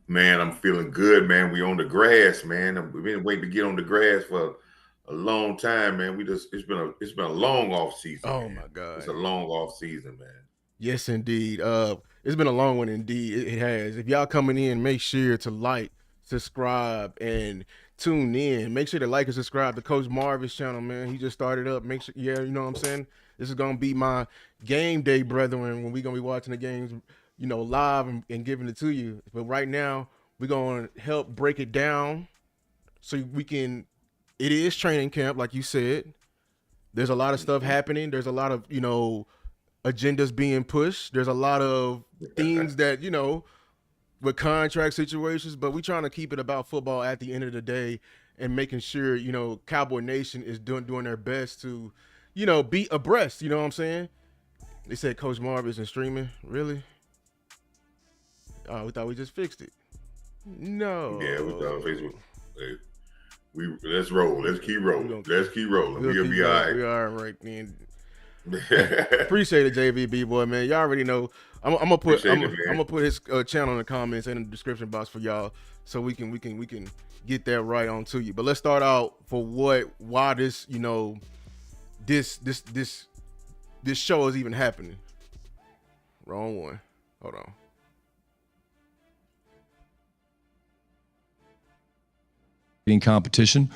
Man, I'm feeling good, man. We on the grass, man. We've been waiting to get on the grass for a long time, man. It's been a long off season. Oh man. my God. It's a long off season, man. Yes, indeed. It's been a long one indeed. It has. If y'all coming in, make sure to like, subscribe, and tune in. Make sure to like and subscribe to Coach Marv's channel, man. He just started up. Make sure, yeah, you know what I'm saying? This is gonna be my game day, brethren, when we're gonna be watching the games, you know, live and giving it to you. But right now, we're gonna help break it down so we can. It is training camp, like you said. There's a lot of stuff happening. There's a lot of, you know, agendas being pushed. There's a lot of things that, you know, with contract situations, but we trying to keep it about football at the end of the day and making sure, you know, Cowboy Nation is doing their best to, you know, be abreast. You know what I'm saying? They said Coach Marv isn't streaming. Really? Oh, we thought we just fixed it. No. Yeah, we thought Facebook. Let's roll. Let's keep rolling. Let's keep rolling. We'll be all right. We are right, man. Appreciate it, JVB boy, man. Y'all already know. I'm gonna put his channel in the comments and in the description box for y'all, so we can get that right on to you. But let's start out for why this, you know, this show is even happening. Wrong one. Hold on. In competition,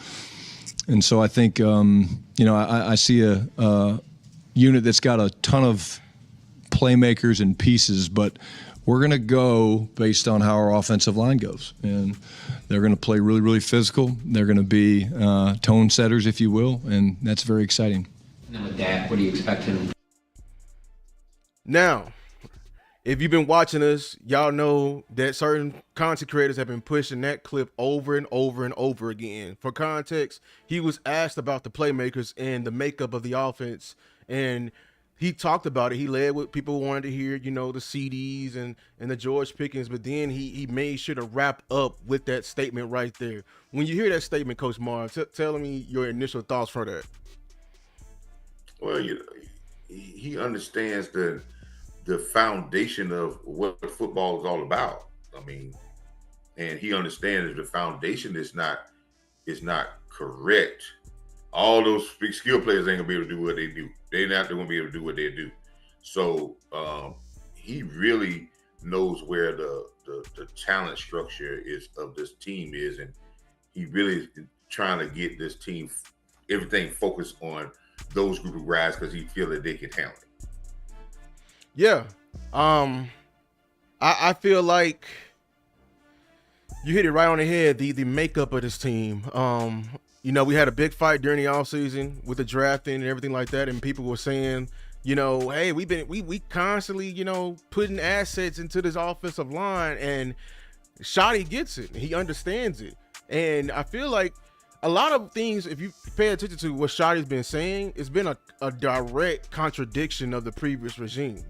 and so I think you know, I see a unit that's got a ton of playmakers and pieces, but we're going to go based on how our offensive line goes, and they're going to play really, really physical. They're going to be tone setters, if you will, and that's very exciting. And then with Dak, what do you expect him? Now, if you've been watching us, y'all know that certain content creators have been pushing that clip over and over and over again. For context, he was asked about the playmakers and the makeup of the offense, and he talked about it. He led what people wanted to hear, you know, the CDs and the George Pickens, but then he made sure to wrap up with that statement right there. When you hear that statement, Coach Marv, tell me your initial thoughts for that. Well, you know, he understands the foundation of what football is all about. I mean, and he understands the foundation is not correct. All those big skill players ain't gonna be able to do what they do. They're not gonna be able to do what they do. So he really knows where the talent structure is of this team is, and he really is trying to get this team everything focused on those group of guys because he feel that they can handle it. Yeah. I feel like you hit it right on the head, the makeup of this team. You know, we had a big fight during the offseason with the drafting and everything like that, and people were saying, you know, hey, we constantly, you know, putting assets into this offensive line, and Schotty gets it. He understands it. And I feel like a lot of things, if you pay attention to what Schotty's been saying, it's been a direct contradiction of the previous regime.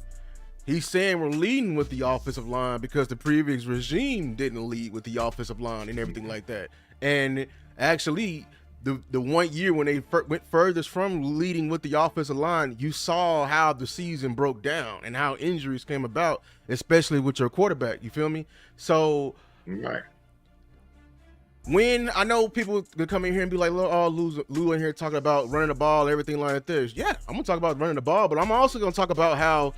He's saying we're leading with the offensive line because the previous regime didn't lead with the offensive line and everything like that. And actually, the 1 year when they went furthest from leading with the offensive line, you saw how the season broke down and how injuries came about, especially with your quarterback. You feel me? So, right. When I know people could come in here and be like, oh, Lou in here talking about running the ball, everything like this. Yeah, I'm gonna talk about running the ball, but I'm also gonna talk about how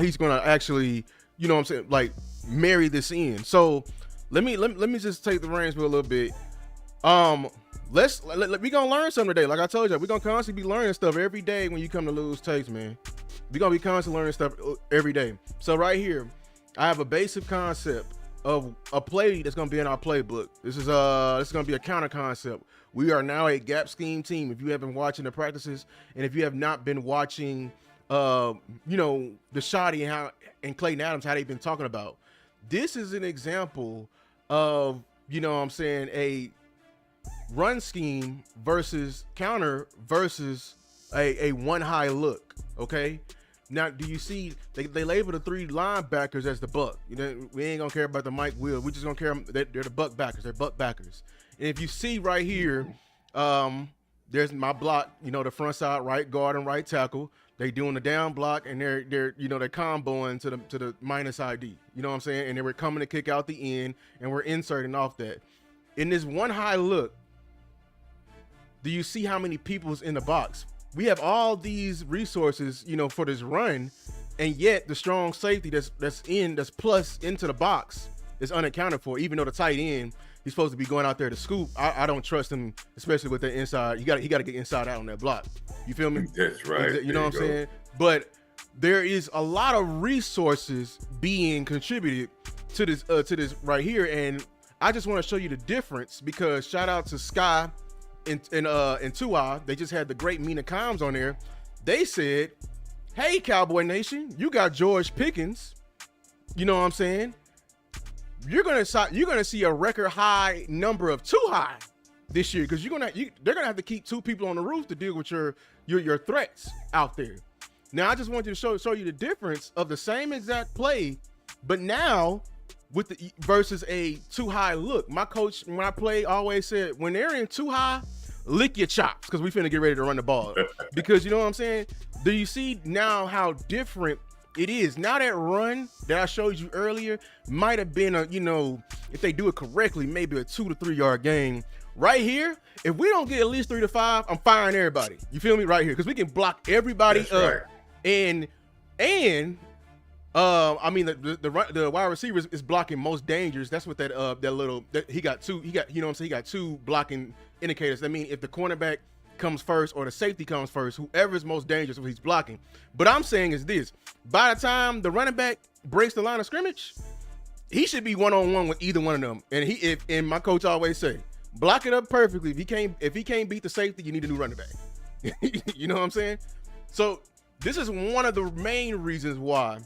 he's gonna actually, you know what I'm saying, like marry this in. So let me just take the reins for a little bit. We gonna learn something today. Like I told you, we're gonna constantly be learning stuff every day when you come to Lou's Takes, man. We're gonna be constantly learning stuff every day. So right here, I have a basic concept of a play that's gonna be in our playbook. This is gonna be a counter concept. We are now a gap scheme team. If you have been watching the practices, and if you have not been watching, you know, the Schotty and Clayton Adams, how they've been talking about. This is an example of, you know what I'm saying, a run scheme versus counter versus a one high look. Okay. Now, do you see they label the three linebackers as the buck? You know, we ain't gonna care about the Mike Will. We just gonna care they're the buck backers. They're buck backers. And if you see right here, there's my block. You know, the front side right guard and right tackle. They doing the down block, and they're you know, they're comboing to the minus ID. You know what I'm saying? And they were coming to kick out the end, and we're inserting off that. In this one high look, do you see how many people's in the box? We have all these resources, you know, for this run, and yet the strong safety that's plus into the box is unaccounted for. Even though the tight end, he's supposed to be going out there to scoop. I don't trust him, especially with the inside. He got to get inside out on that block. You feel me? That's right. You know what I'm saying? But there is a lot of resources being contributed to this right here, and I just want to show you the difference, because shout out to Sky and Tua, they just had the great Mina Kimes on there. They said, hey, Cowboy Nation, you got George Pickens. You know what I'm saying? You're gonna see a record high number of too high this year, because they're gonna have to keep two people on the roof to deal with your threats out there. Now, I just want you to show you the difference of the same exact play, but now with the versus a too high look. My coach, when I play, always said, when they're in too high, lick your chops, because we finna get ready to run the ball. Because you know what I'm saying? Do you see now how different it is? Now that run that I showed you earlier might have been a, you know, if they do it correctly, maybe a 2 to 3 yard gain. Right here, if we don't get at least 3 to 5, I'm firing everybody. You feel me? Right here, because we can block everybody That's up. right. And I mean the wide receivers is blocking most dangerous. That's what he got two, you know what I'm saying? He got two blocking indicators. I mean, if the cornerback comes first or the safety comes first, whoever is most dangerous, what he's blocking. But I'm saying is this: by the time the running back breaks the line of scrimmage, he should be one-on-one with either one of them. And and my coach always say, block it up perfectly. If he can't beat the safety, you need a new running back. You know what I'm saying? So this is one of the main reasons why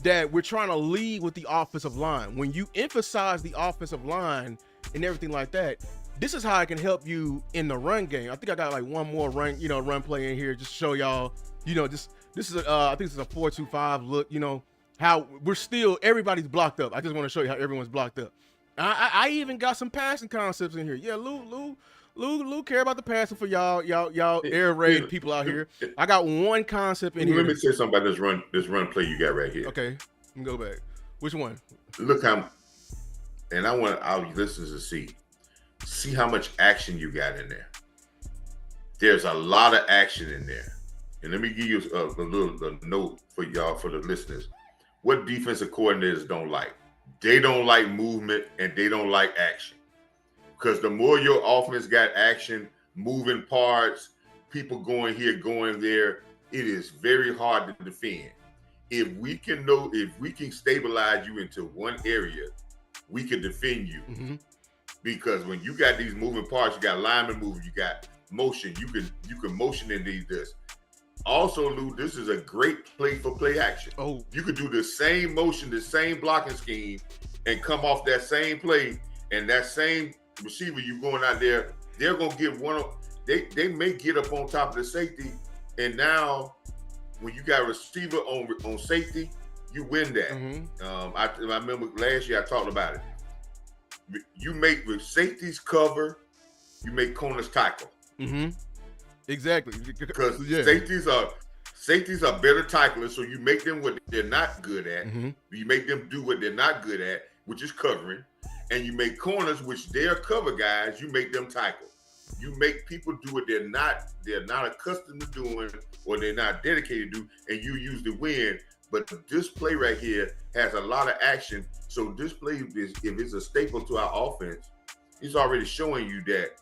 that we're trying to lead with the offensive line. When you emphasize the offensive line and everything like that, this is how it can help you in the run game. I think I got like one more run play in here, just to show y'all, you know, this is I think this is a 4-2-5 look, you know, how everybody's blocked up. I just want to show you how everyone's blocked up. I even got some passing concepts in here. Yeah, Lou care about the passing for y'all air raid people out here. I got one concept in here. Let me say something about this run play you got right here. Okay, let me go back. Which one? Look how, and I want our listeners to see how much action you got in there. There's a lot of action in there. And let me give you a note for y'all, for the listeners. What defensive coordinators don't like? They don't like movement and they don't like action. Because the more your offense got action, moving parts, people going here, going there, it is very hard to defend. If we can stabilize you into one area, we can defend you. Mm-hmm. Because when you got these moving parts, you got lineman moving, you got motion, you can motion in this. Also, Lou, this is a great play action. Oh, you could do the same motion, the same blocking scheme, and come off that same play, and that same receiver you going out there, they're gonna get they may get up on top of the safety, and now when you got a receiver on safety, you win that. Mm-hmm. I remember last year I talked about it. You make with safeties cover, you make corners tackle. Mm-hmm. Exactly. Because safeties are better tacklers, so you make them what they're not good at. Mm-hmm. You make them do what they're not good at, which is covering. And you make corners, which they're cover guys, you make them tackle. You make people do what they're not accustomed to doing, or they're not dedicated to do, and you use the win. But this play right here has a lot of action. So this play, if it's a staple to our offense, it's already showing you that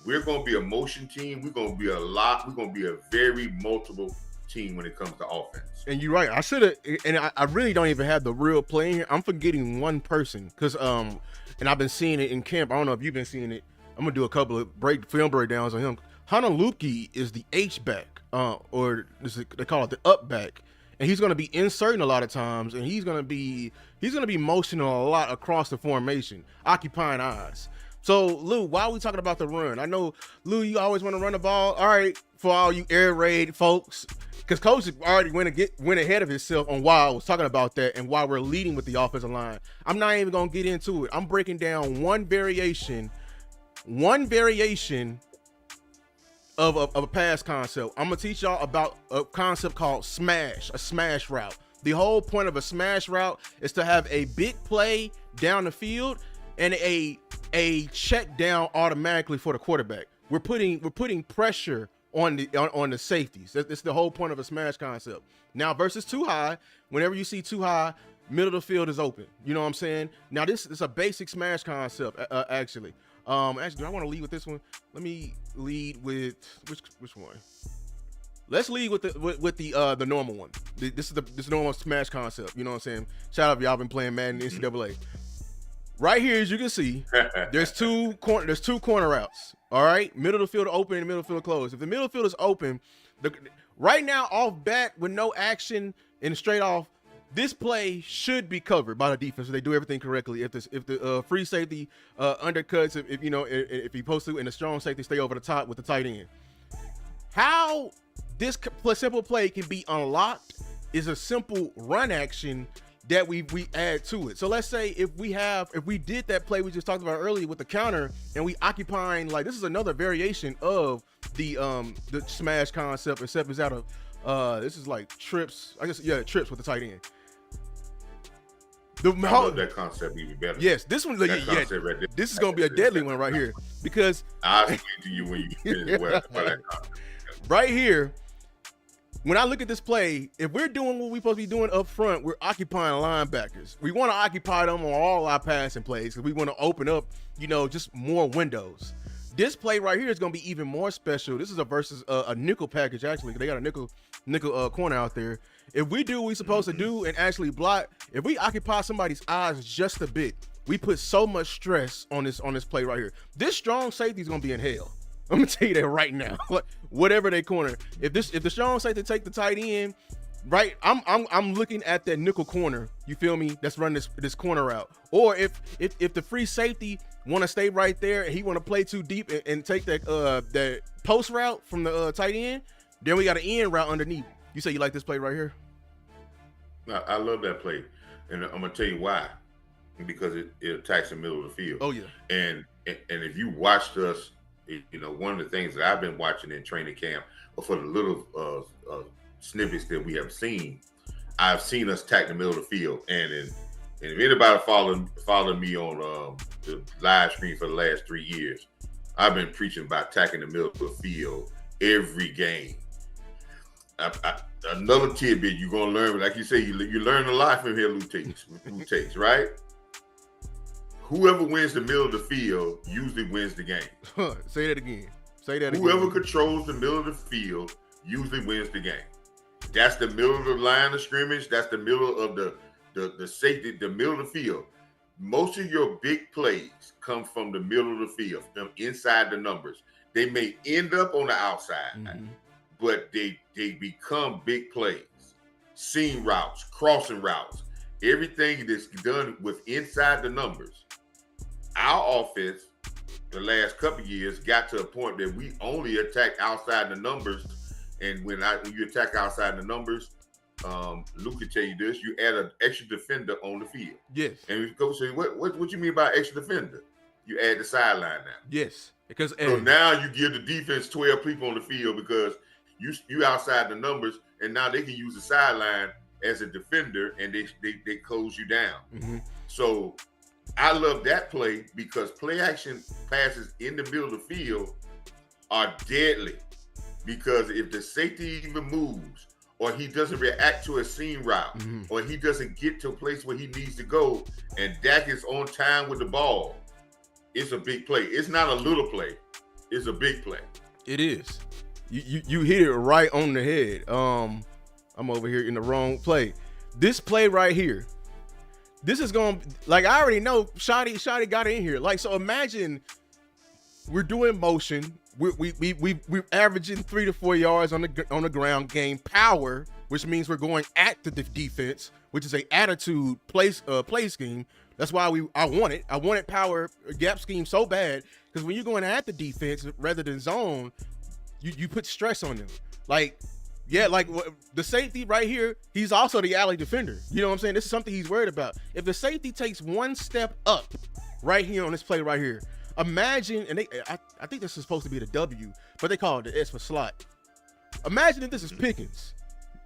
we're going to be a motion team. We're going to be a very multiple team when it comes to offense. And you're right. I should have, and I really don't even have the real play in here. I'm forgetting one person because, and I've been seeing it in camp. I don't know if you've been seeing it. I'm going to do a couple of film breakdowns on him. Hanaluki is the H-back, or they call it the up back. And he's going to be inserting a lot of times, and he's going to be motioning a lot across the formation, occupying eyes. So, Lou, why are we talking about the run? I know, Lou, you always want to run the ball. All right, for all you air raid folks, because Coach already went ahead of himself on why I was talking about that and why we're leading with the offensive line. I'm not even going to get into it. I'm breaking down one variation of a pass concept. I'm going to teach y'all about a concept called a smash route. The whole point of a smash route is to have a big play down the field and a check down automatically for the quarterback. We're putting pressure on the safeties. That's the whole point of a smash concept. Now versus too high, whenever you see too high, middle of the field is open. You know what I'm saying? Now this is a basic smash concept actually. Actually, do I want to lead with this one? Let me lead with which one? Let's lead with the normal one. This is normal smash concept. You know what I'm saying? Shout out if y'all been playing Madden NCAA. Right here, as you can see, there's two corner routes. All right, middle of the field open and middle of the field closed. If the middle of the field is open, right now off bat with no action and straight off, this play should be covered by the defense if they do everything correctly. If the free safety undercuts, if he supposed to, and the strong safety stay over the top with the tight end. How this simple play can be unlocked is a simple run action that we add to it. So let's say if we did that play we just talked about earlier with the counter, and we occupying, like, this is another variation of the smash concept, except it's out of this is like trips. I guess trips with the tight end. I love that concept even better. Yes, this one, right there, this is gonna be a deadly one right here, because I'll explain to you when you finish what that concept. Right here, when I look at this play, if we're doing what we're supposed to be doing up front, we're occupying linebackers. We want to occupy them on all our passing plays because we want to open up, just more windows. This play right here is going to be even more special. This is versus a nickel package, actually. They got a nickel corner out there. If we do what we're supposed to do and actually block, if we occupy somebody's eyes just a bit, we put so much stress on this play right here. This strong safety is going to be in hell. I'm gonna tell you that right now. Whatever they corner, if the strong safety take the tight end, right? I'm looking at that nickel corner. You feel me? That's running this corner out. Or if the free safety want to stay right there and he want to play too deep and take that post route from the tight end, then we got an end route underneath. You say you like this play right here? I love that play, and I'm gonna tell you why. Because it attacks the middle of the field. Oh yeah. And if you watched us. One of the things that I've been watching in training camp, or for the little snippets that we have seen, I've seen us attack the middle of the field, and if anybody followed me on the live stream for the last 3 years, I've been preaching about attacking the middle of the field every game. Another tidbit you're gonna learn, like you say, you learn a lot from here, Lutakes, right? Whoever wins the middle of the field usually wins the game. Say that again. Whoever controls the middle of the field usually wins the game. That's the middle of the line of scrimmage. That's the middle of the safety, the middle of the field. Most of your big plays come from the middle of the field, from inside the numbers. They may end up on the outside, but they become big plays. Seam routes, crossing routes, everything that's done with inside the numbers. Our offense, the last couple of years, got to a point that we only attack outside the numbers. And when you attack outside the numbers, Luke can tell you this: you add an extra defender on the field. Yes. And we go say, what you mean by extra defender? You add the sideline now. Yes. Because so now you give the defense 12 people on the field because you outside the numbers, and now they can use the sideline as a defender, and they close you down. So I love that play because play action passes in the middle of the field are deadly. Because if the safety even moves, or he doesn't react to a seam route, or he doesn't get to a place where he needs to go, and Dak is on time with the ball, it's a big play. It's not a little play. It's a big play. It is. You hit it right on the head. I'm over here in the wrong play. This play right here. This is going to, like, I already know Shotty got in here. Like, so imagine we're doing motion. We're averaging 3 to 4 yards on the ground, game power, which means we're going at the defense, which is a attitude play scheme. That's why I wanted power gap scheme so bad, because when you're going at the defense rather than zone, you put stress on them. Like, yeah, like the safety right here, he's also the alley defender. You know what I'm saying? This is something he's worried about. If the safety takes one step up right here on this play right here, imagine, and I think this is supposed to be the W, but they call it the S for slot. Imagine if this is Pickens.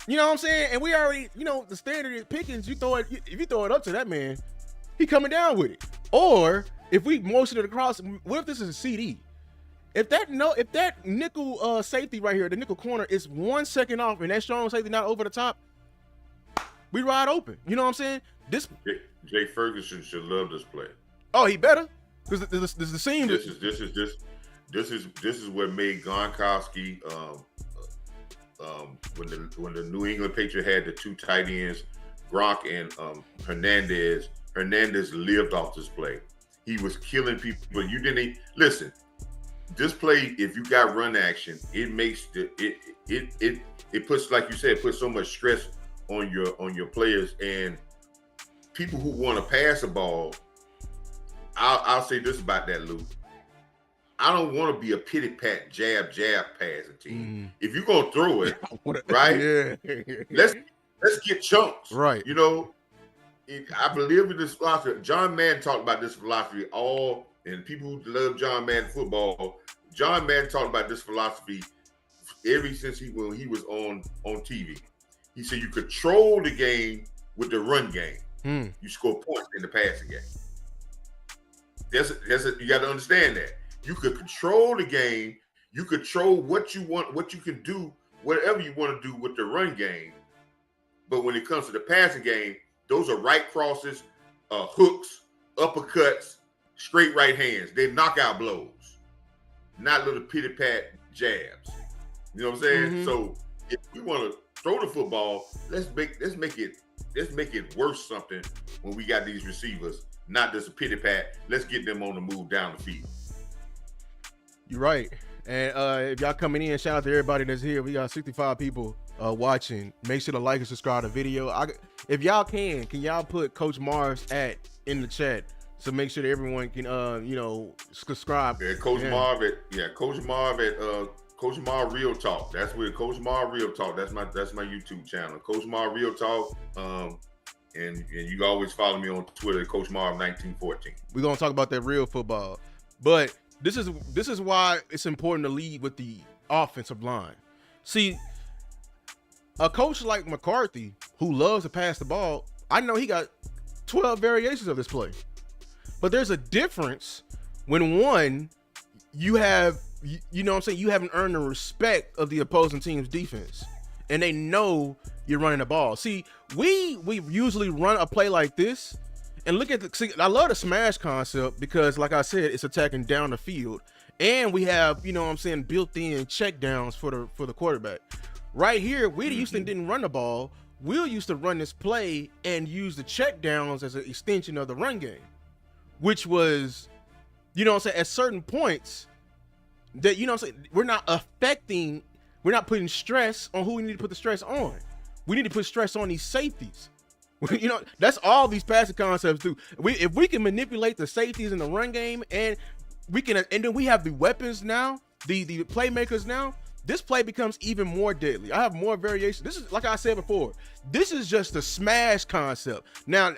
You know what I'm saying? And we already, the standard is Pickens. If you throw it up to that man, he coming down with it. Or if we motion it across, what if this is a CD? If that nickel safety right here, the nickel corner, is 1 second off, and that strong safety not over the top, we ride open. You know what I'm saying? Jay Ferguson should love this play. Oh, he better. Because there's the scene. This is what made Gronkowski when the New England Patriots had the two tight ends, Gronk and Hernandez. Hernandez lived off this play. He was killing people, but you didn't listen. This play, if you got run action, it makes it puts, like you said, puts so much stress on your players, and people who want to pass the ball. I'll say this about that, Luke. I don't want to be a pity-pat, jab passing team. If you're gonna throw it, right? Yeah. Let's get chunks, right? I believe in this philosophy. John Madden talked about this philosophy and people who love John Madden football. John Madden talked about this philosophy ever since when he was on TV. He said you control the game with the run game. You score points in the passing game. You got to understand that. You could control the game. You control what you want, what you can do, whatever you want to do with the run game. But when it comes to the passing game, those are right crosses, hooks, uppercuts, straight right hands. They're knockout blows, not little pity-pat jabs. You know what I'm saying? So if we want to throw the football, let's make it worth something when we got these receivers. Not just a pity pat. Let's get them on the move down the field. You're right. And if y'all coming in, shout out to everybody that's here. We got 65 people watching. Make sure to like and subscribe to the video. If y'all can y'all put Coach Marv's in the chat, so make sure that everyone can subscribe. Yeah, Coach Marv at Coach Marv Real Talk. That's where Coach Marv Real Talk. That's my YouTube channel. Coach Marv Real Talk. And you can always follow me on Twitter, Coach Marv 1914. We're gonna talk about that real football, but this is why it's important to lead with the offensive line. See, a coach like McCarthy, who loves to pass the ball, I know he got 12 variations of this play. But there's a difference when one, you have, you know what I'm saying, you haven't earned the respect of the opposing team's defense. And they know you're running the ball. See, we usually run a play like this. And look at I love the smash concept because, like I said, it's attacking down the field. And we have, you know what I'm saying, built-in check downs for the quarterback. Right here, we used to didn't run the ball. Will used to run this play and use the check downs as an extension of the run game, which was, you know what I'm saying, at certain points that, you know what I'm saying, we're not putting stress on who we need to put the stress on. We need to put stress on these safeties. You know, that's all these passing concepts do. If we can manipulate the safeties in the run game and then we have the weapons now, the playmakers now, this play becomes even more deadly. I have more variation. This is, like I said before, this is just the smash concept. Now,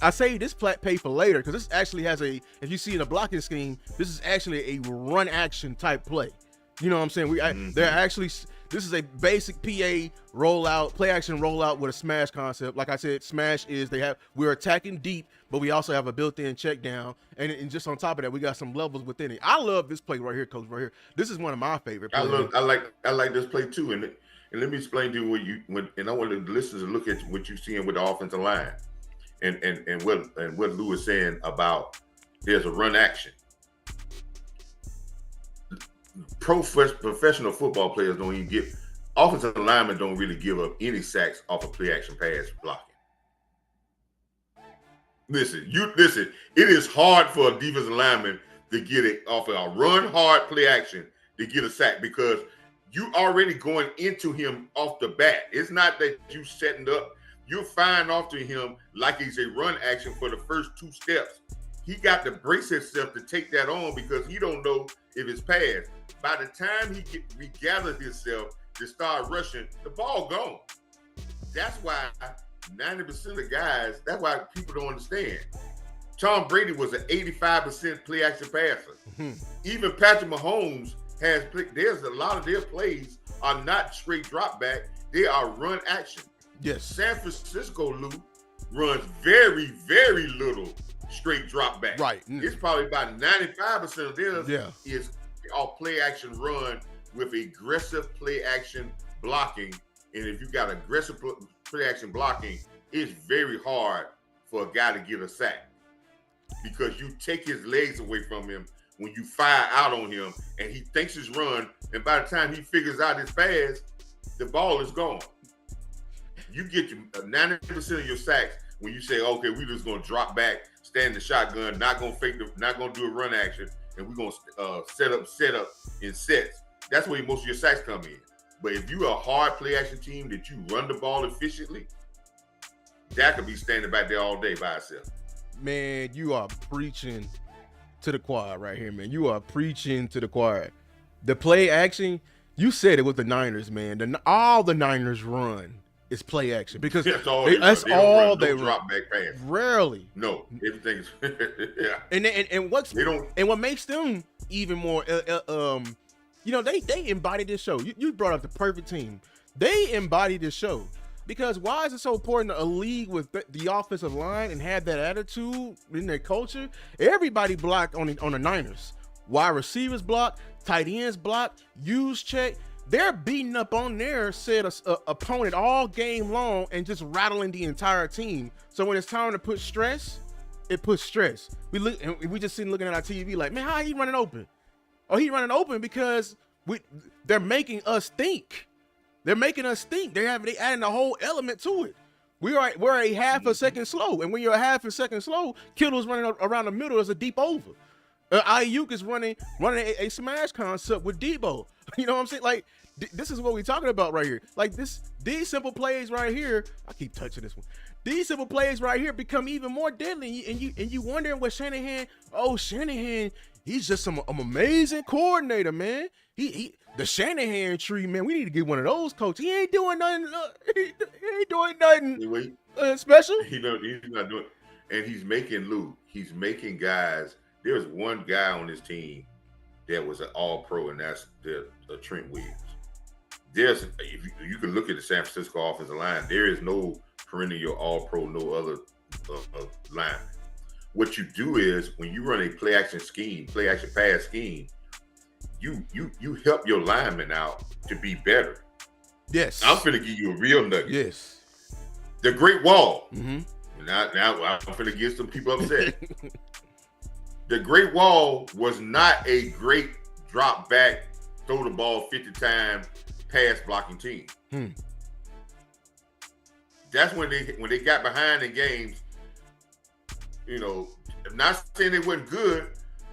I say this pay for later because this actually has if you see in a blocking scheme, this is actually a run action type play. You know what I'm saying? This is a basic PA rollout, play action rollout with a smash concept. Like I said, smash is we're attacking deep, but we also have a built-in check down. And just on top of that, we got some levels within it. I love this play right here, Coach, right here. This is one of my favorite plays. I like this play too. And let me explain to you and I want the listeners to look at what you're seeing with the offensive line and what Lou is saying about there's a run action. Professional football players don't even offensive linemen don't really give up any sacks off a play action pass blocking. Listen, it is hard for a defensive lineman to get it off a run hard play action to get a sack because you already going into him off the bat. It's not that you setting up, you're firing off to him like he's a run action for the first two steps. He got to brace himself to take that on because he don't know if it's passed. By the time he regathers himself to start rushing, the ball gone. That's why 90% of guys, that's why people don't understand. Tom Brady was an 85% play action passer. Mm-hmm. Even Patrick Mahomes there's a lot of their plays are not straight drop back. They are run action. Yes. San Francisco, Lou, runs very, very little straight drop back. Right. It's probably about 95% of theirs is off play action run with aggressive play action blocking. And if you got aggressive play action blocking, it's very hard for a guy to get a sack because you take his legs away from him when you fire out on him and he thinks his run. And by the time he figures out his pass, the ball is gone. You get 90% of your sacks when you say, okay, we're just going to drop back, stand the shotgun, not going to do a run action, and we're going to set up in sets. That's where most of your sacks come in. But if you're a hard play action team that you run the ball efficiently, Dak could be standing back there all day by himself. Man, you are preaching to the choir right here, man. You are preaching to the choir. The play action, you said it with the Niners, man. All the Niners run is play action because that's all they run. Drop back pass. Rarely. No, everything's yeah. And what makes them even more you know, they embody this show. You brought up the perfect team. They embody this show. Because why is it so important to a league with the offensive line and have that attitude in their culture? Everybody blocked on the Niners. Wide receivers block, tight ends block, use check. They're beating up on their said opponent all game long and just rattling the entire team. So when it's time to put stress, it puts stress. We just sitting looking at our TV like, man, how he running open? Oh, he running open because they're making us think. They're making us think. They adding a whole element to it. We're a half a second slow, and when you're a half a second slow, Kittle's running around the middle as a deep over. Ayuk is running a smash concept with Debo. You know what I'm saying? Like this is what we're talking about right here. Like these simple plays right here. I keep touching this one. These simple plays right here become even more deadly, and you wondering what Shanahan. Oh, Shanahan, he's just some amazing coordinator, man. He the Shanahan tree, man. We need to get one of those, coach. He ain't doing nothing. He ain't doing nothing special. He's not doing. And he's making guys. There's one guy on his team that was an all-pro, and that's Trent Williams. If you can look at the San Francisco offensive line, there is no perennial all-pro, no other lineman. What you do is when you run a play-action pass scheme, you help your lineman out to be better. Yes. I'm finna give you a real nugget. Yes. The Great Wall. Mm-hmm. Now I'm finna get some people upset. The Great Wall was not a great drop back, throw the ball 50 times, pass blocking team. That's when they got behind in games. You know, I'm not saying they wasn't good,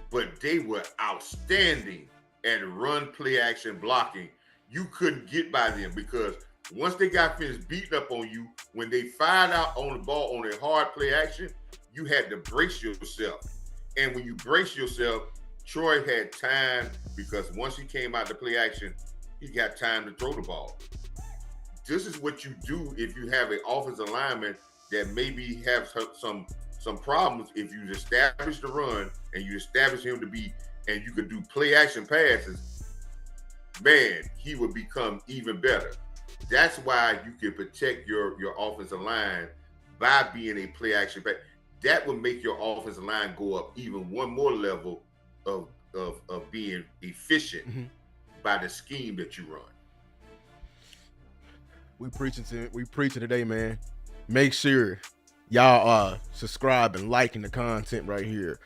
but they were outstanding at run play action blocking. You couldn't get by them because once they got finished beating up on you, when they fired out on the ball on a hard play action, you had to brace yourself. And when you brace yourself, Troy had time because once he came out to play action, he got time to throw the ball. This is what you do if you have an offensive lineman that maybe have some problems. If you establish the run and you establish him to be, and you could do play action passes, man, he would become even better. That's why you can protect your offensive line by being a play action pass. That will make your offensive line go up even one more level of being efficient by the scheme that you run. We preaching today, man. Make sure y'all subscribe and liking the content right here,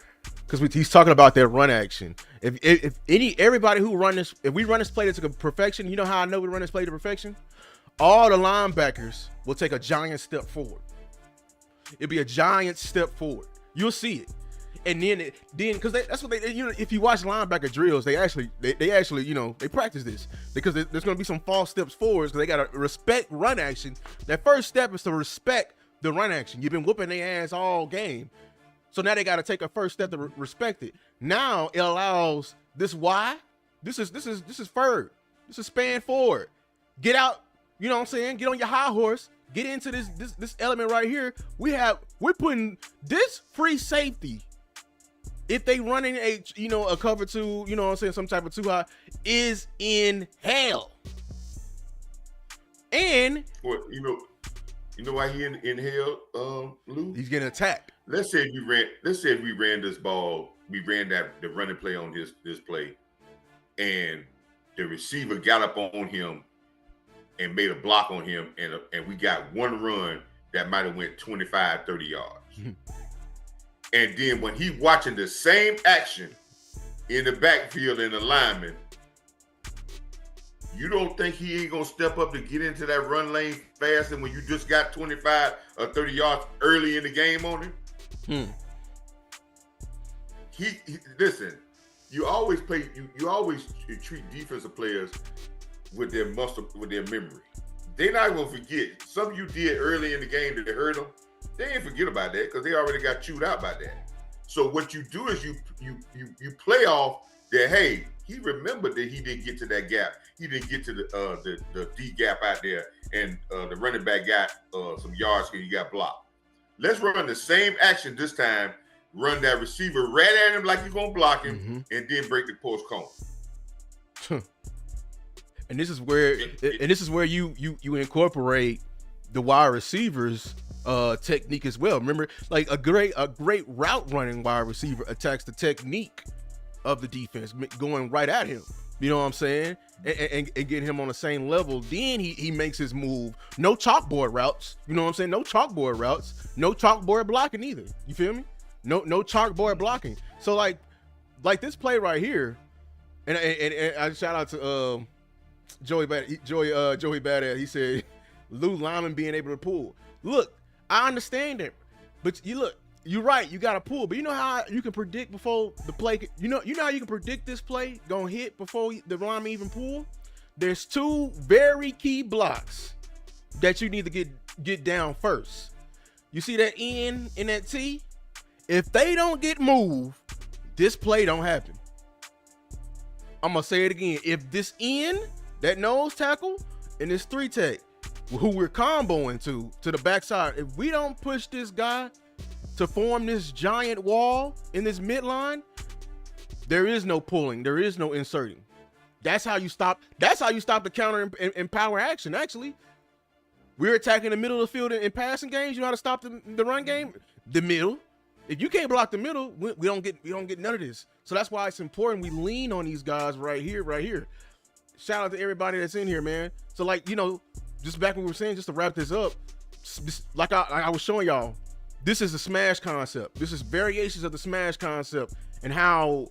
because he's talking about that run action. If everybody who run this, if we run this play to perfection, you know how I know we run this play to perfection? All the linebackers will take a giant step forward. It'll be a giant step forward. You'll see it. And then because that's what they, you know, if you watch linebacker drills, they actually, you know, they practice this because there's going to be some false steps forwards because they got to respect run action. That first step is to respect the run action. You've been whooping their ass all game. So now they got to take a first step to respect it. Now it allows this Y. This is third. This is span forward. Get out. You know what I'm saying? Get on your high horse. Get into this element right here. We're putting this free safety. If they running a cover two, you know what I'm saying, some type of 2 high, is in hell. And well, you know why he in hell, Lou? He's getting attacked. Let's say we ran this ball, we ran the running play on this play, and the receiver got up on him and made a block on him, and we got one run that might have went 25, 30 yards. And then when he watching the same action in the backfield in the lineman, you don't think he ain't gonna step up to get into that run lane fast? And when you just got 25 or 30 yards early in the game on him, he listen. You always treat defensive players with their muscle, with their memory. They're not gonna forget. Something you did early in the game that hurt them. They ain't forget about that because they already got chewed out by that. So what you do is you play off that. Hey, he remembered that he didn't get to that gap. He didn't get to the D gap out there, and the running back got some yards because he got blocked. Let's run the same action this time. Run that receiver right at him like you're gonna block him, and then break the post cone. And this is where you incorporate the wide receivers technique as well. Remember, like a great route running wide receiver attacks the technique of the defense, going right at him. You know what I'm saying? And getting him on the same level. Then he makes his move. No chalkboard routes. You know what I'm saying? No chalkboard routes. No chalkboard blocking either. You feel me? No chalkboard blocking. So like this play right here, and I shout out to Joey Badass. He said Lou Lyman being able to pull. Look, I understand it, but you're right. You got to pull, but you know how you can predict before the play. You know how you can predict this play gonna hit before the lineman even pull. There's 2 very key blocks that you need to get down first. You see that N and that T? If they don't get moved, this play don't happen. I'm gonna say it again. If this N, that nose tackle, and this 3 tech, who we're comboing to the backside, if we don't push this guy to form this giant wall in this midline, there is no pulling, there is no inserting. That's how you stop the counter and power action. Actually, We're attacking the middle of the field in passing games. You know how to stop the run game? The middle. If you can't block the middle, we don't get none of this. So that's why it's important we lean on these guys right here. Shout out to everybody that's in here, man. So like, just back when we were saying, just to wrap this up, like I was showing y'all, this is a smash concept. This is variations of the smash concept and how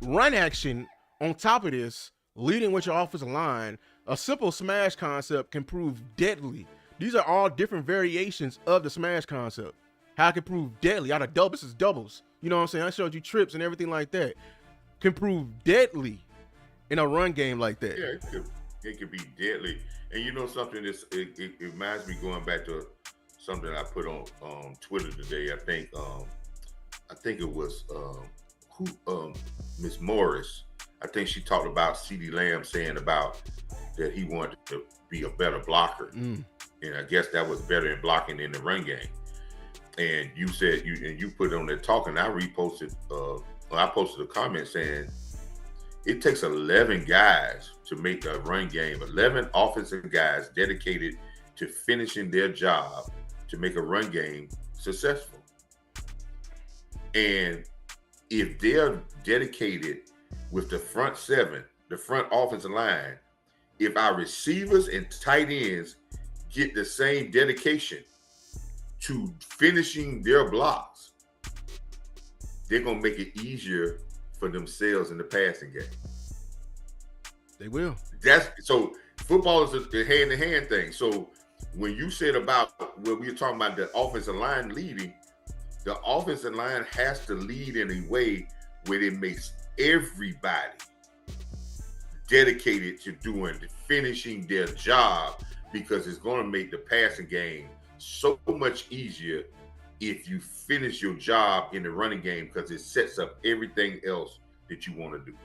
run action on top of this, leading with your offensive line, a simple smash concept can prove deadly. These are all different variations of the smash concept. How it can prove deadly out of doubles is doubles. You know what I'm saying? I showed you trips and everything like that. Can prove deadly in a run game like that. Yeah, it could be deadly. And you know something, it reminds me going back to something I put on Twitter today. I think it was Miss Morris. I think she talked about CeeDee Lamb saying about that he wanted to be a better blocker. And I guess that was better in blocking in the run game. And you said you put it on there talking. I reposted. I posted a comment saying it takes 11 guys to make a run game. 11 offensive guys dedicated to finishing their job to make a run game successful. And if they're dedicated with the front seven, the front offensive line, if our receivers and tight ends get the same dedication to finishing their blocks, they're going to make it easier for themselves in the passing game. They will. So football is a hand-to-hand thing. So when you said about when we were talking about the offensive line leading, the offensive line has to lead in a way where it makes everybody dedicated to finishing their job, because it's going to make the passing game so much easier if you finish your job in the running game, because it sets up everything else that you want to do. You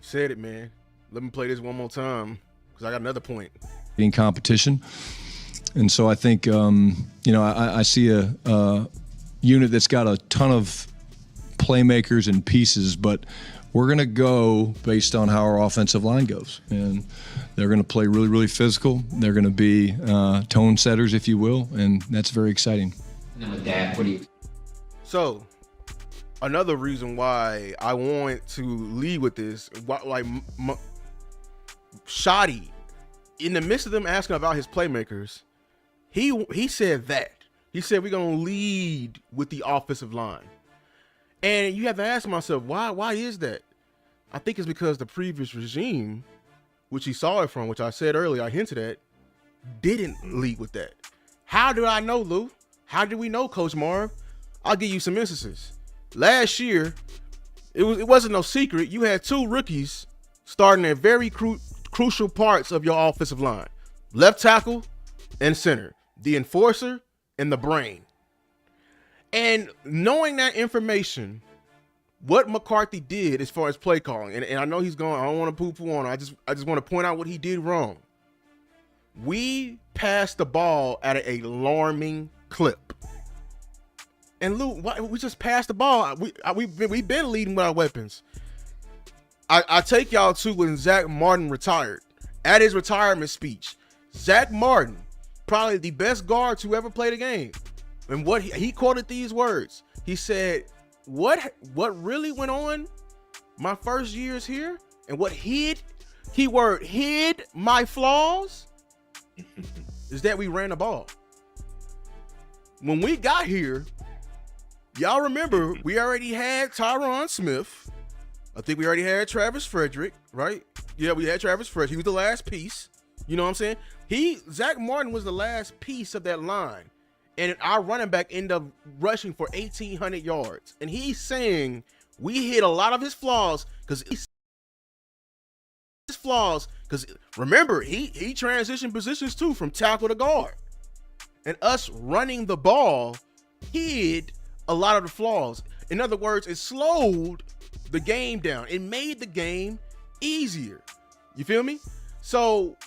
said it, man. Let me play this one more time because I got another point. In competition. And so I think, I see a unit that's got a ton of playmakers and pieces, but we're going to go based on how our offensive line goes. And they're going to play really, really physical. They're going to be tone setters, if you will, and that's very exciting. And then with Dak, what do you? So, another reason why I want to lead with this, Shotty, in the midst of them asking about his playmakers, he said that. He said we're going to lead with the offensive line. And you have to ask myself, why is that? I think it's because the previous regime, which he saw it from, which I said earlier, I hinted at, didn't lead with that. How do I know, Lou? How do we know, Coach Marv? I'll give you some instances. Last year, it wasn't no secret. You had two rookies starting at very crucial parts of your offensive line. Left tackle and center. The enforcer and the brain. And knowing that information, what McCarthy did as far as play calling, and I know he's going, I don't want to poo-poo on it. I just want to point out what he did wrong. We passed the ball at an alarming clip. And Lou, we just passed the ball. We've been leading with our weapons. I take y'all to when Zach Martin retired. At his retirement speech, Zach Martin, probably the best guard to ever play the game. And what he quoted these words. He said, what really went on my first years here and what hid my flaws is that we ran the ball. When we got here, y'all remember we already had Tyron Smith. I think we already had Travis Frederick, right? Yeah, we had Travis Frederick. He was the last piece. You know what I'm saying? Zach Martin was the last piece of that line. And our running back ended up rushing for 1,800 yards. And he's saying we hit a lot of his flaws because remember, he transitioned positions too from tackle to guard. And us running the ball hid a lot of the flaws. In other words, it slowed the game down. It made the game easier. You feel me? So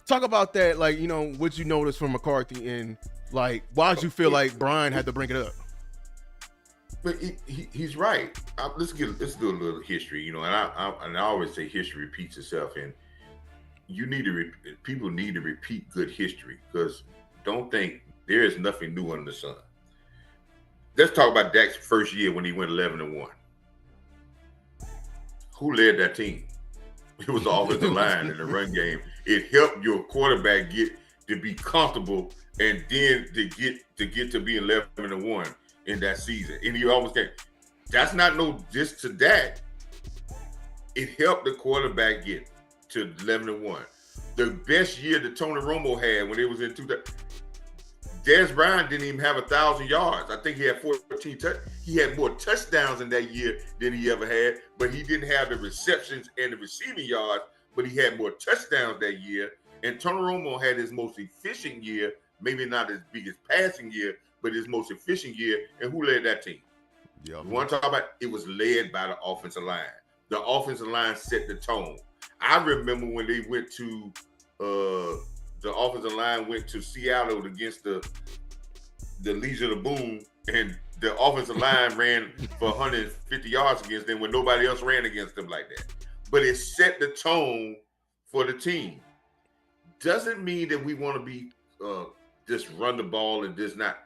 talk about that, what you noticed from McCarthy, and why'd you feel like Brian had to bring it up? But he's right. Let's do a little history, and I always say history repeats itself. And people need to repeat good history, because don't think there is nothing new under the sun. Let's talk about Dak's first year when he went 11-1. Who led that team? It was the offensive line in the run game. It helped your quarterback get to be comfortable, and then to get to be 11-1 in that season. And he almost came. That's not no diss to Dak. It helped the quarterback get to 11-1. The best year that Tony Romo had when it was in 2000. Dez Bryant didn't even have 1,000 yards. I think he had 14 He had more touchdowns in that year than he ever had, but he didn't have the receptions and the receiving yards, but he had more touchdowns that year. And Tony Romo had his most efficient year, maybe not his biggest passing year, but his most efficient year. And who led that team? Yeah. You want to talk about it was led by the offensive line. The offensive line set the tone. I remember when they went to the offensive line went to Seattle against the Legion of Boom, and the offensive line ran for 150 yards against them when nobody else ran against them like that. But it set the tone for the team. Doesn't mean that we want to be just run the ball and just not,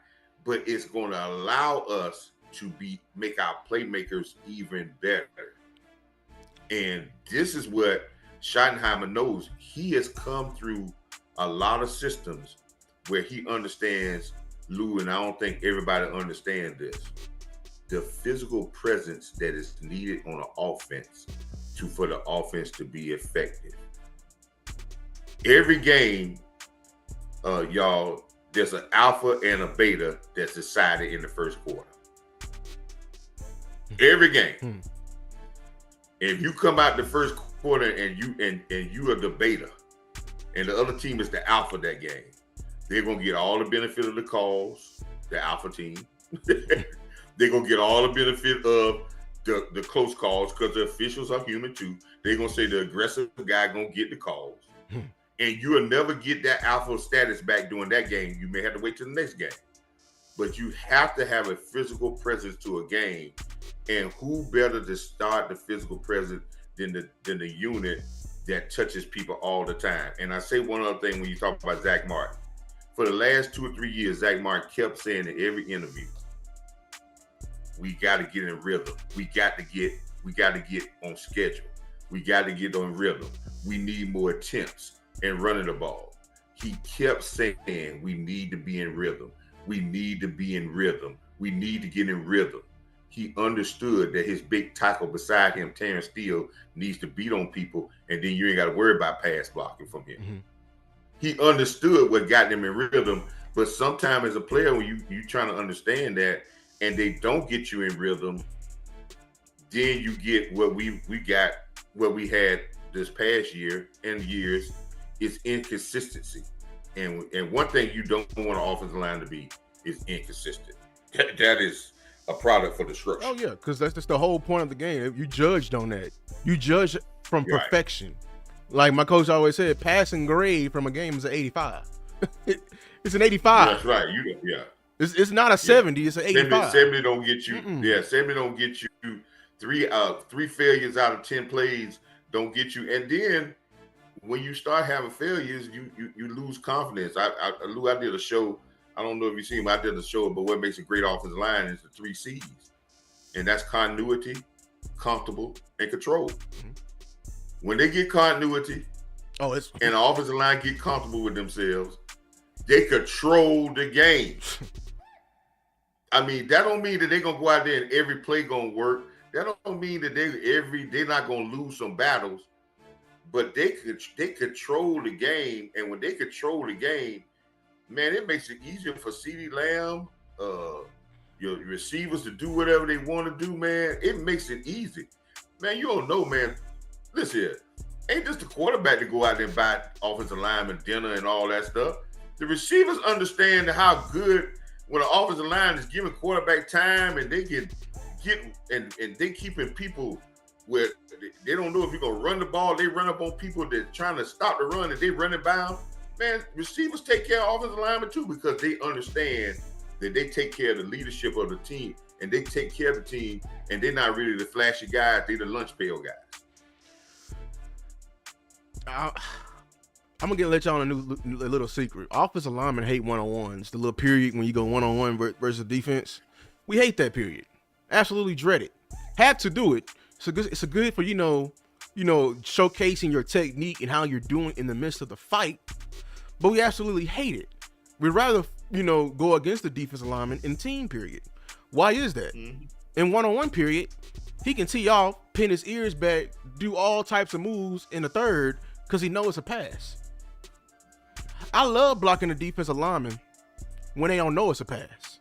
but it's going to allow us to make our playmakers even better. And this is what Schottenheimer knows. He has come through a lot of systems where he understands, Lou, and I don't think everybody understands this, the physical presence that is needed on an offense for the offense to be effective. Every game, y'all, there's an alpha and a beta that's decided in the first quarter. Every game. If you come out the first quarter and you are the beta, and the other team is the alpha that game, they're gonna get all the benefit of the calls, the alpha team. They're gonna get all the benefit of the close calls, because the officials are human too. They're gonna say the aggressive guy gonna get the calls. And you'll never get that alpha status back during that game. You may have to wait till the next game. But you have to have a physical presence to a game. And who better to start the physical presence than the unit that touches people all the time? And I say one other thing when you talk about Zach Martin. For the last 2 or 3 years, Zach Martin kept saying in every interview, we got to get in rhythm. We got to get on schedule. We got to get on rhythm. We need more attempts and running the ball. He kept saying we need to be in rhythm. We need to be in rhythm. We need to get in rhythm. He understood that his big tackle beside him, Terrence Steele, needs to beat on people, and then you ain't got to worry about pass blocking from him. Mm-hmm. He understood what got them in rhythm, but sometimes as a player, when you trying to understand that and they don't get you in rhythm, then you get what we had this past year and years is inconsistency. And one thing you don't want an offensive line to be is inconsistent. That is a product for destruction. Oh yeah, because that's just the whole point of the game. You judged on that. You judge from perfection. Like my coach always said, passing grade from a game is an 85. It's an 85. That's right. It's not a 70. It's an 85. 70 don't get you. Mm-mm. Yeah, 70 don't get you. Three failures out of 10 plays don't get you. And then when you start having failures, you lose confidence. Lou, I did a show. I don't know if you've seen me. I did a show, but what makes a great offensive line is the 3 C's. And that's continuity, comfortable, and control. Mm-hmm. When they get continuity, and the offensive line get comfortable with themselves, they control the game. I mean, that don't mean that they're gonna go out there and every play gonna work. That don't mean that they're not gonna lose some battles, but they control the game. And when they control the game, man, it makes it easier for CeeDee Lamb, your receivers to do whatever they want to do, man. It makes it easy. Man, you don't know, man. Listen here. Ain't just the quarterback to go out there and buy offensive lineman dinner and all that stuff. The receivers understand how good when an offensive line is giving quarterback time and they get and they keeping people where they don't know if you're going to run the ball. They run up on people that trying to stop the run and they run it bound. Man, receivers take care of offensive linemen too, because they understand that they take care of the leadership of the team and they take care of the team, and they're not really the flashy guys. They're the lunch pail guys. I'm gonna let y'all on a little secret. Offensive linemen hate one-on-ones. The little period when you go one-on-one versus defense. We hate that period. Absolutely dread it. Have to do it. It's a good for showcasing your technique and how you're doing in the midst of the fight. But we absolutely hate it. We'd rather go against the defensive lineman in team period. Why is that? Mm-hmm. In one-on-one period, he can tee off, pin his ears back, do all types of moves in the third because he knows it's a pass. I love blocking the defensive lineman when they don't know it's a pass.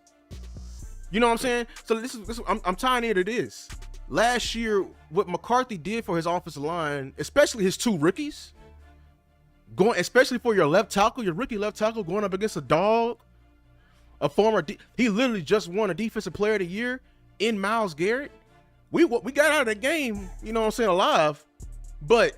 You know what I'm saying? So I'm tying it to this. Last year, what McCarthy did for his offensive line, especially his two rookies, especially for your left tackle, your rookie left tackle going up against a dog, he literally just won a defensive player of the year in Myles Garrett. We got out of the game, alive, but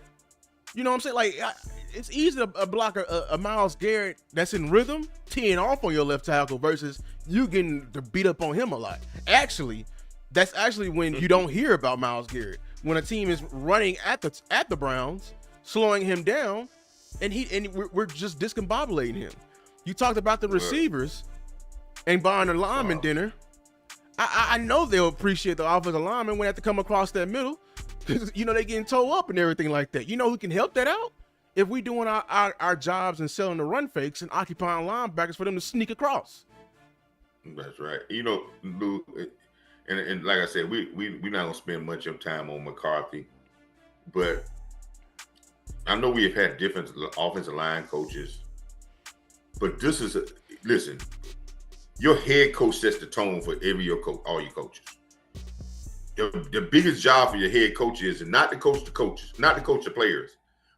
it's easy to block a Myles Garrett that's in rhythm, teeing off on your left tackle versus you getting to beat up on him a lot. Actually, that's actually when you don't hear about Myles Garrett. When a team is running at the Browns, slowing him down, and we're just discombobulating him. You talked about the receivers and buying a lineman dinner. I know they'll appreciate the offensive lineman when they have to come across that middle because, they getting towed up and everything like that. You know who can help that out? If we doing our jobs and selling the run fakes and occupying linebackers for them to sneak across. That's right. Lou, and like I said, we're not going to spend much of time on McCarthy, but I know we have had different offensive line coaches, but listen, your head coach sets the tone for all your coaches. The biggest job for your head coach is not to coach the coaches, not to coach the players,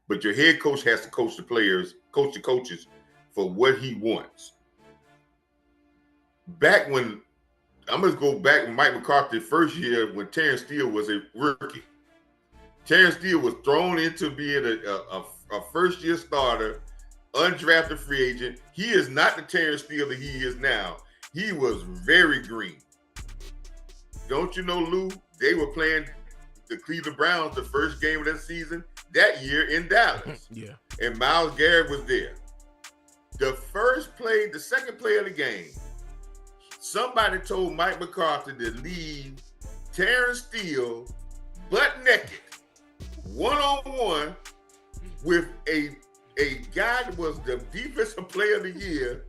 but your head coach has to coach the players, coach the coaches for what he wants. I'm going to go back when Mike McCarthy first year when Terrence Steele was a rookie. Terrence Steele was thrown into being a first-year starter, undrafted free agent. He is not the Terrence Steele that he is now. He was very green. Don't you know, Lou? They were playing the Cleveland Browns the first game of that season that year in Dallas. Yeah. And Myles Garrett was there. The second play of the game, somebody told Mike McCarthy to leave Terrence Steele butt naked, one-on-one with a guy that was the defensive player of the year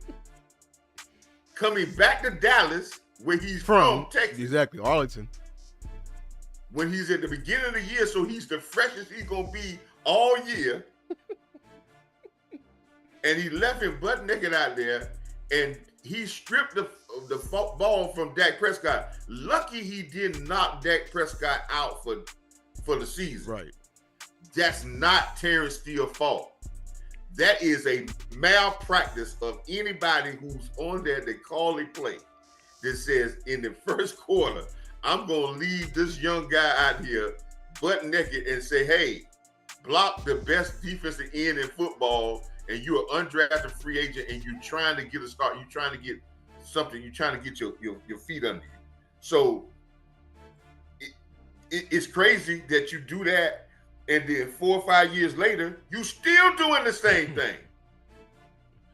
coming back to Dallas, where he's from Texas. Exactly, Arlington. When he's at the beginning of the year, so he's the freshest he's going to be all year. And he left him butt naked out there, and he stripped the ball from Dak Prescott. Lucky he didn't knock Dak Prescott out for the season. Right. That's not Terrence Steele's fault. That is a malpractice of anybody who's on there that call a play that says in the first quarter, I'm going to leave this young guy out here butt naked and say, hey, block the best defensive end in football, and you're an undrafted free agent and you're trying to get a start. You're trying to get something. You're trying to get your feet under you. So it's crazy that you do that. And then 4 or 5 years later, you still doing the same thing.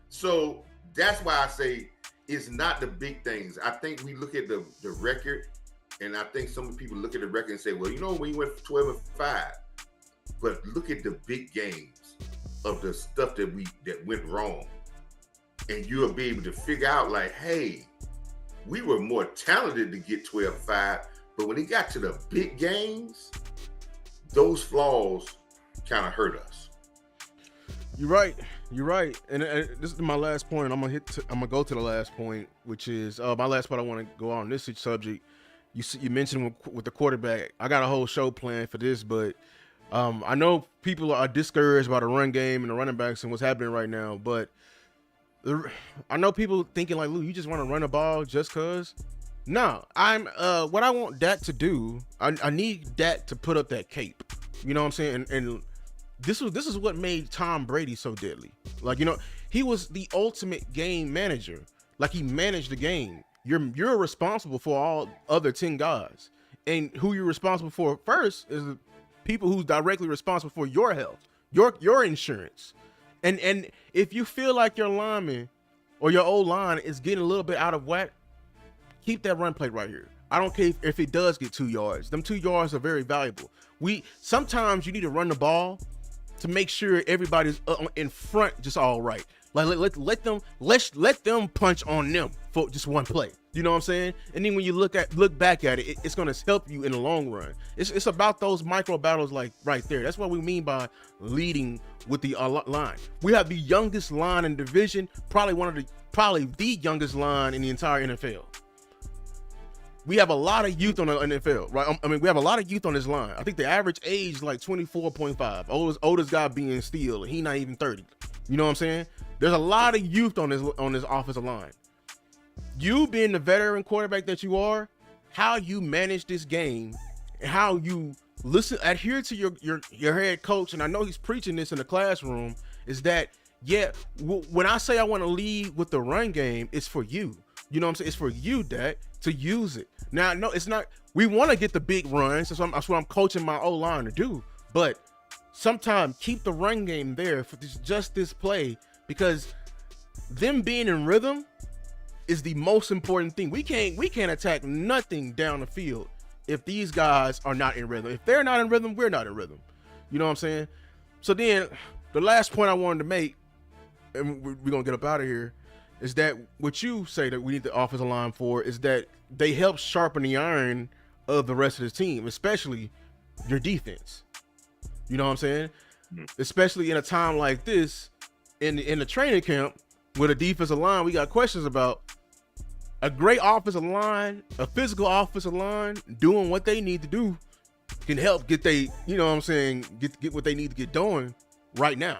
So that's why I say it's not the big things. I think we look at the record, and I think some people look at the record and say, well, when you went 12-5, but look at the big games of the stuff that went wrong. And you'll be able to figure out like, hey, we were more talented to get 12-5, but when it got to the big games, those flaws kind of hurt us. You're right. And this is my last point. I'm gonna go to the last point, which is my last point. I want to go on this subject. You mentioned with the quarterback. I got a whole show planned for this, but I know people are discouraged by the run game and the running backs and what's happening right now. But I know people thinking like, Lou, you just want to run the ball just cause. No, what I want Dak to do, I need Dak to put up that cape. You know what I'm saying? And this is what made Tom Brady so deadly. Like, he was the ultimate game manager. Like, he managed the game. You're responsible for all other 10 guys. And who you're responsible for first is the people who's directly responsible for your health, your insurance. And if you feel like your lineman or your old line is getting a little bit out of whack, keep that run play right here. I don't care if it does get 2 yards. Them 2 yards are very valuable. Sometimes you need to run the ball to make sure everybody's in front just all right. Like let them punch on them for just one play. You know what I'm saying? And then when you look back at it, it's gonna help you in the long run. It's about those micro battles like right there. That's what we mean by leading with the line. We have the youngest line in division, probably the youngest line in the entire NFL. We have a lot of youth on the NFL, right? I mean, we have a lot of youth on this line. I think the average age is like 24.5. Oldest guy being Steele, and he not even 30. You know what I'm saying? There's a lot of youth on this offensive line. You being the veteran quarterback that you are, how you manage this game, and how you adhere to your head coach, and I know he's preaching this in the classroom, is that when I say I want to lead with the run game, it's for you. You know what I'm saying? It's for you, Dak, to use it. Now, no, it's not. We want to get the big runs. That's what I'm coaching my O-line to do. But sometimes keep the run game there for just this play, because them being in rhythm is the most important thing. We can't attack nothing down the field if these guys are not in rhythm. If they're not in rhythm, we're not in rhythm. You know what I'm saying? So then the last point I wanted to make, and we're going to get up out of here, is that what you say that we need the offensive line for is that they help sharpen the iron of the rest of the team, especially your defense. You know what I'm saying? Especially in a time like this, in the training camp, with a defensive line we got questions about. A great offensive line, a physical offensive line, doing what they need to do can help get you know what I'm saying, get what they need to get doing right now.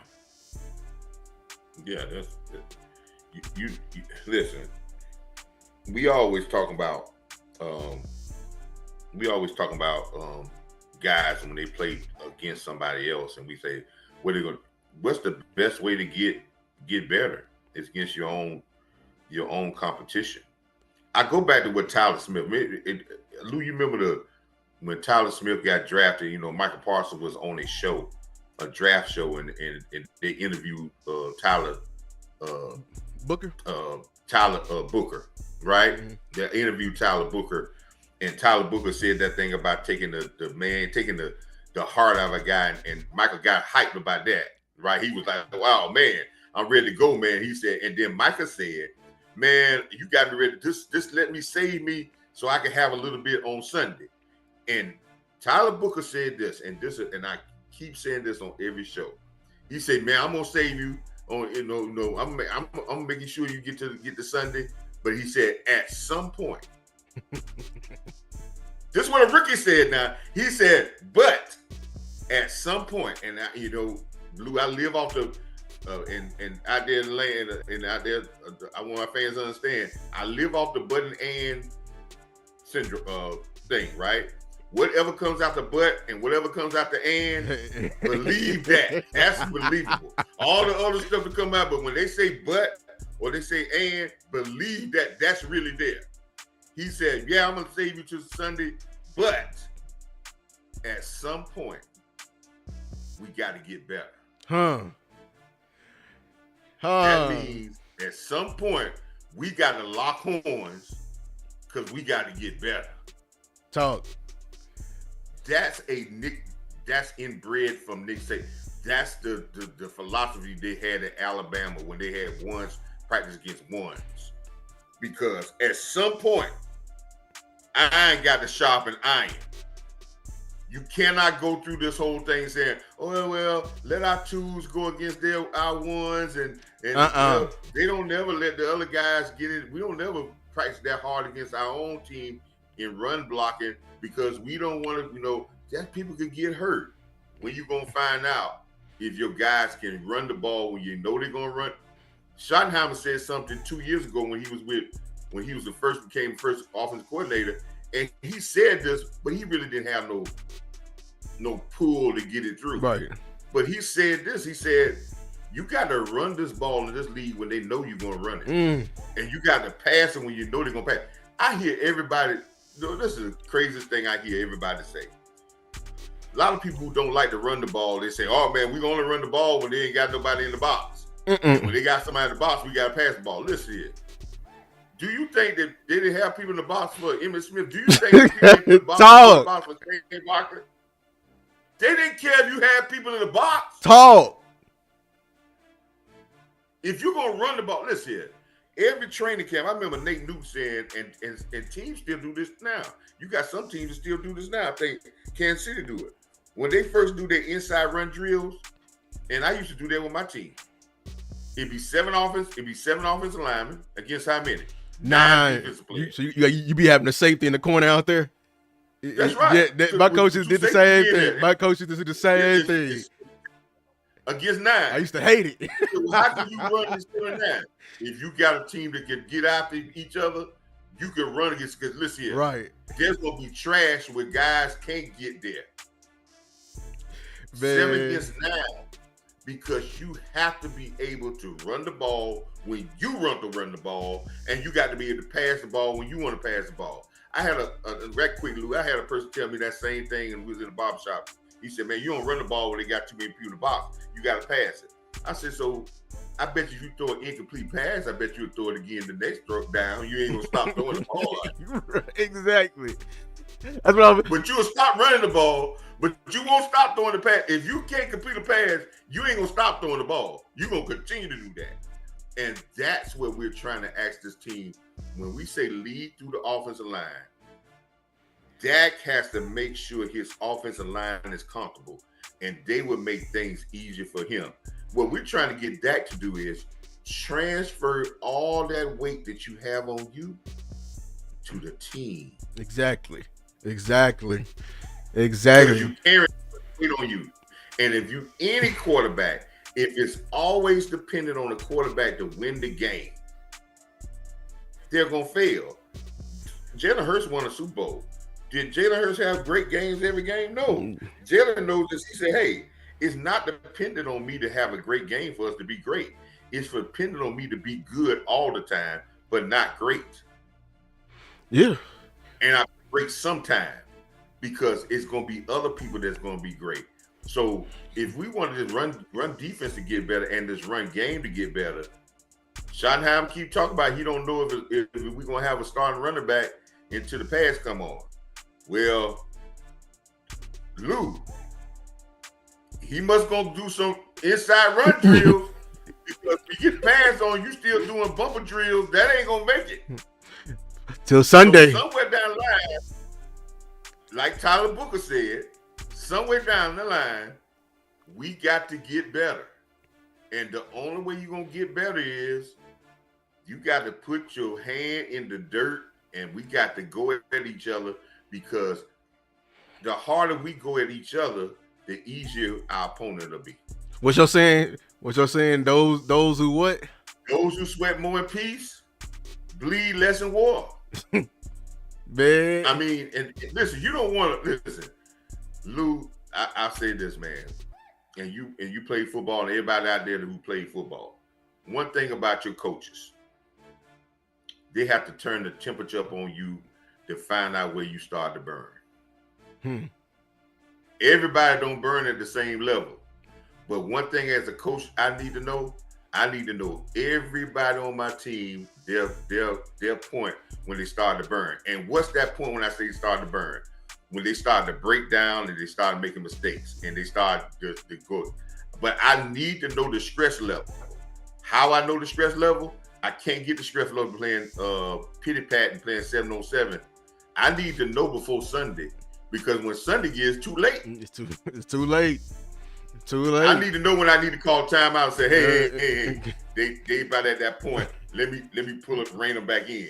Yeah, you listen. We always talk about guys when they play against somebody else, and we say, what's the best way to get better? It's against your own competition. I go back to what Tyler Smith. Lou, you remember when Tyler Smith got drafted? You know, Michael Parsons was on a draft show, and they interviewed Tyler Booker, right? Mm-hmm. They interviewed Tyler Booker, and Tyler Booker said that thing about taking the heart out of a guy, and Michael got hyped about that, right? He was like, "Wow, man, I'm ready to go, man." He said, and then Michael said, "Man, you got me ready. Just let me save me so I can have a little bit on Sunday." And Tyler Booker said this, and I keep saying this on every show. He said, "Man, I'm gonna save you on, I'm making sure you get to Sunday." But he said, at some point, this is what a rookie said. Now he said, but at some point, and Lou, I live off the. And out there in the land, and out there, I want my fans to understand, I live off the button and syndrome thing, right? Whatever comes out the butt and whatever comes out the and, believe that. That's believable. All the other stuff to come out, but when they say but or they say and, believe that that's really there. He said, "Yeah, I'm gonna save you till Sunday, but at some point, we got to get better." That means at some point we got to lock horns because we got to get better. Talk. That's that's inbred from Nick Saban. That's the philosophy they had at Alabama when they had ones practice against ones. Because at some point, iron got to sharpen iron. You cannot go through this whole thing saying, "Oh well, let our twos go against our ones," and they don't never let the other guys get it. We don't never practice that hard against our own team in run blocking because we don't want to. That people could get hurt. When you gonna find out if your guys can run the ball when you know they're gonna run? Schottenheimer said something 2 years ago when he was became first offensive coordinator, and he said this, but he really didn't have no pull to get it through. Right. But he said this. He said, "You got to run this ball in this league when they know you're going to run it. And you got to pass it when you know they're going to pass." I hear everybody, this is the craziest thing I hear everybody say. A lot of people who don't like to run the ball, they say, "Oh, man, we're going to run the ball when they ain't got nobody in the box." And when they got somebody in the box, we got to pass the ball. Listen here. Do you think that they didn't have people in the box for Emmitt Smith? Do you think that people in the box for Trey Walker? They didn't care if you had people in the box. Talk. If you're going to run the ball, listen here. Every training camp, I remember Nate Newton saying, and teams still do this now. You got some teams that still do this now. I think Kansas City do it. When they first do their inside run drills, and I used to do that with my team. It'd be seven offensive linemen against how many? 9 defensive players. So you be having a safety in the corner out there? That's right. Yeah, my coaches did the same thing. My coaches did the same thing. Against 9. I used to hate it. So how can you run against 9? If you got a team that can get after each other, you can run against, because listen here. Right. There's going to be trash where guys can't get there. Man. 7 against 9. Because you have to be able to run the ball when you run the ball, and you got to be able to pass the ball when you want to pass the ball. I had a right quick, Lou. I had a person tell me that same thing, and we was in the barber shop. He said, "Man, you don't run the ball when they got too many people in the box. You got to pass it." I said, "So I bet you throw an incomplete pass, I bet you'll throw it again the next throw down. You ain't gonna stop throwing the ball." Exactly. That's what But you'll stop running the ball. But you won't stop throwing the pass. If you can't complete a pass, you ain't going to stop throwing the ball. You're going to continue to do that. And that's what we're trying to ask this team. When we say lead through the offensive line, Dak has to make sure his offensive line is comfortable, and they will make things easier for him. What we're trying to get Dak to do is transfer all that weight that you have on you to the team. Exactly. Because you carry weight on you. And if you any quarterback, if it's always dependent on the quarterback to win the game, they're going to fail. Jalen Hurts won a Super Bowl. Did Jalen Hurts have great games every game? No. Jalen knows this. He said, hey, it's not dependent on me to have a great game for us to be great. It's dependent on me to be good all the time, but not great. Yeah. And I break sometime, because it's going to be other people that's going to be great. So if we want to just run defense to get better and just run game to get better, Schottenheimer keep talking about he don't know if we're going to have a starting running back until the pass come on. Well, Lou, he must go do some inside run drills, because if you get pass on, you still doing bumper drills, that ain't going to make it. Till Sunday. So somewhere down the line, like Tyler Booker said, somewhere down the line, we got to get better. And the only way you're going to get better is you got to put your hand in the dirt, and we got to go at each other, because the harder we go at each other, the easier our opponent will be. What you're saying? Those who what? Those who sweat more in peace bleed less in war. Man. I mean, and listen, you don't want to listen, Lou. I say this, man, and you play football, and everybody out there who play football. One thing about your coaches, they have to turn the temperature up on you to find out where you start to burn. Everybody don't burn at the same level, but one thing as a coach, I need to know everybody on my team, their point when they start to burn. And what's that point when I say start to burn? When they start to break down and they start making mistakes and they start to go. But I need to know the stress level. How I know the stress level? I can't get the stress level playing pity pat and playing 7-on-7. I need to know before Sunday, because when Sunday gets too late. It's too late. Too late. I need to know when I need to call timeout and say, hey, they about at that point. Let me pull it, rein them back in.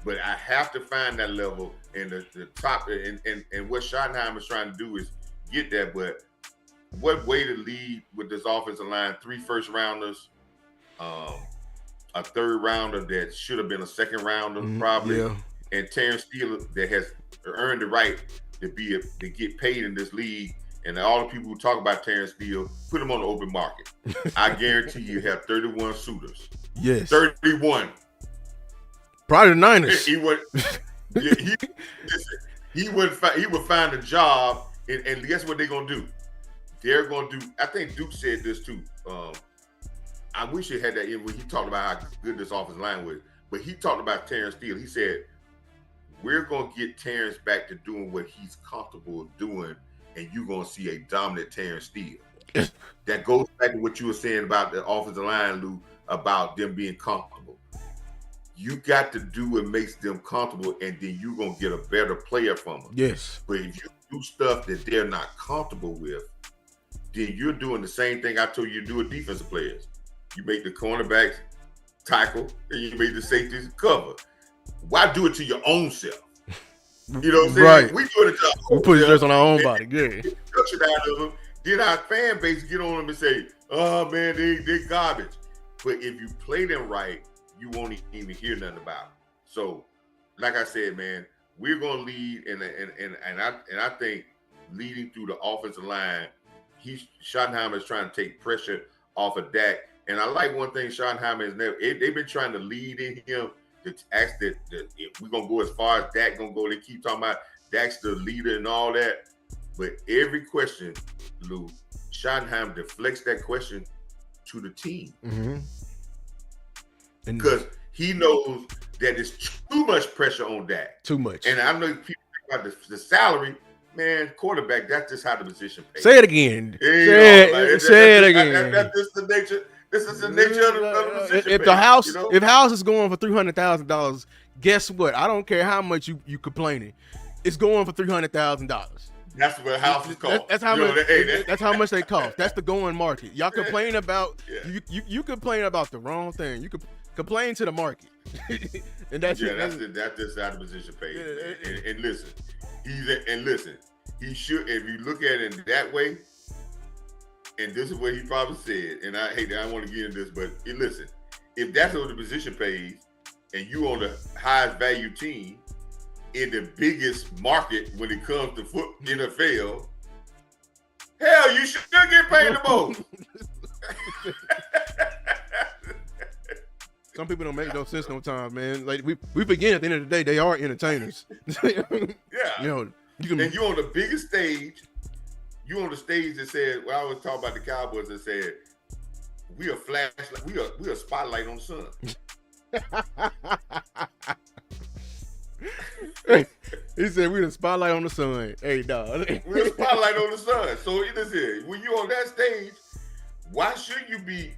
But I have to find that level, and the top, and what Schottenheimer is trying to do is get that. But what way to lead with this offensive line? 3 first rounders, a third rounder that should have been a second rounder probably, and Terrence Steele that has earned the right to get paid in this league. And all the people who talk about Terrence Steele, put him on the open market. I guarantee you have 31 suitors. Yes. 31. Probably the Niners. He would find a job, and guess what they're gonna do? They're gonna do. I think Duke said this too. I wish it had that in when he talked about how good this offensive line was. But he talked about Terrence Steele. He said, we're going to get Terrence back to doing what he's comfortable doing, and you're going to see a dominant Terrence Steele. That goes back to what you were saying about the offensive line, Lou, about them being comfortable. You got to do what makes them comfortable, and then you're going to get a better player from them. Yes. But if you do stuff that they're not comfortable with, then you're doing the same thing I told you to do with defensive players. You make the cornerbacks tackle, and you make the safeties cover. Why do it to your own self? You know what I'm saying? Right. We do it to our own We put self, stress on our own body. Yeah. Production out of them. Then our fan base get on them and say, "Oh man, they garbage." But if you play them right, you won't even hear nothing about it. So, like I said, man, we're gonna lead, and I think leading through the offensive line, Schottenheimer is trying to take pressure off of Dak. And I like one thing Schottenheimer is they've been trying to lead in him to ask that if we're gonna go as far as Dak gonna go. They keep talking about Dak's the leader and all that. But every question, Lou, Schottenheimer deflects that question to the team. Mm-hmm. Because he knows that there's too much pressure on Dak. Too much. And I know people think about the salary. Man, quarterback, that's just how the position pays. Say it again. Say it again. That's just the nature. This is the nature of the position. If the house, if house is going for $300,000, guess what? I don't care how much you complaining. It's going for $300,000. That's what houses cost. That's how much. That's how much they cost. That's the going market. Y'all complain about you complain about the wrong thing. You could complain to the market, and that's that's just how the position pays. And listen, he should. If you look at it that way, and this is what he probably said. And I don't want to get into this, but listen, if that's what the position pays, and you on the highest value team in the biggest market when it comes to NFL, hell, you should get paid the most. Some people don't make no sense no time, man. Like we begin at the end of the day, they are entertainers. Yeah. You know, and you on the biggest stage. You on the stage that said, well, I was talking about the Cowboys that said, we are flashlight, we are spotlight on the sun. He said we the spotlight on the sun. Hey, dog. We're the spotlight on the sun. So listen, when you on that stage, why should you be?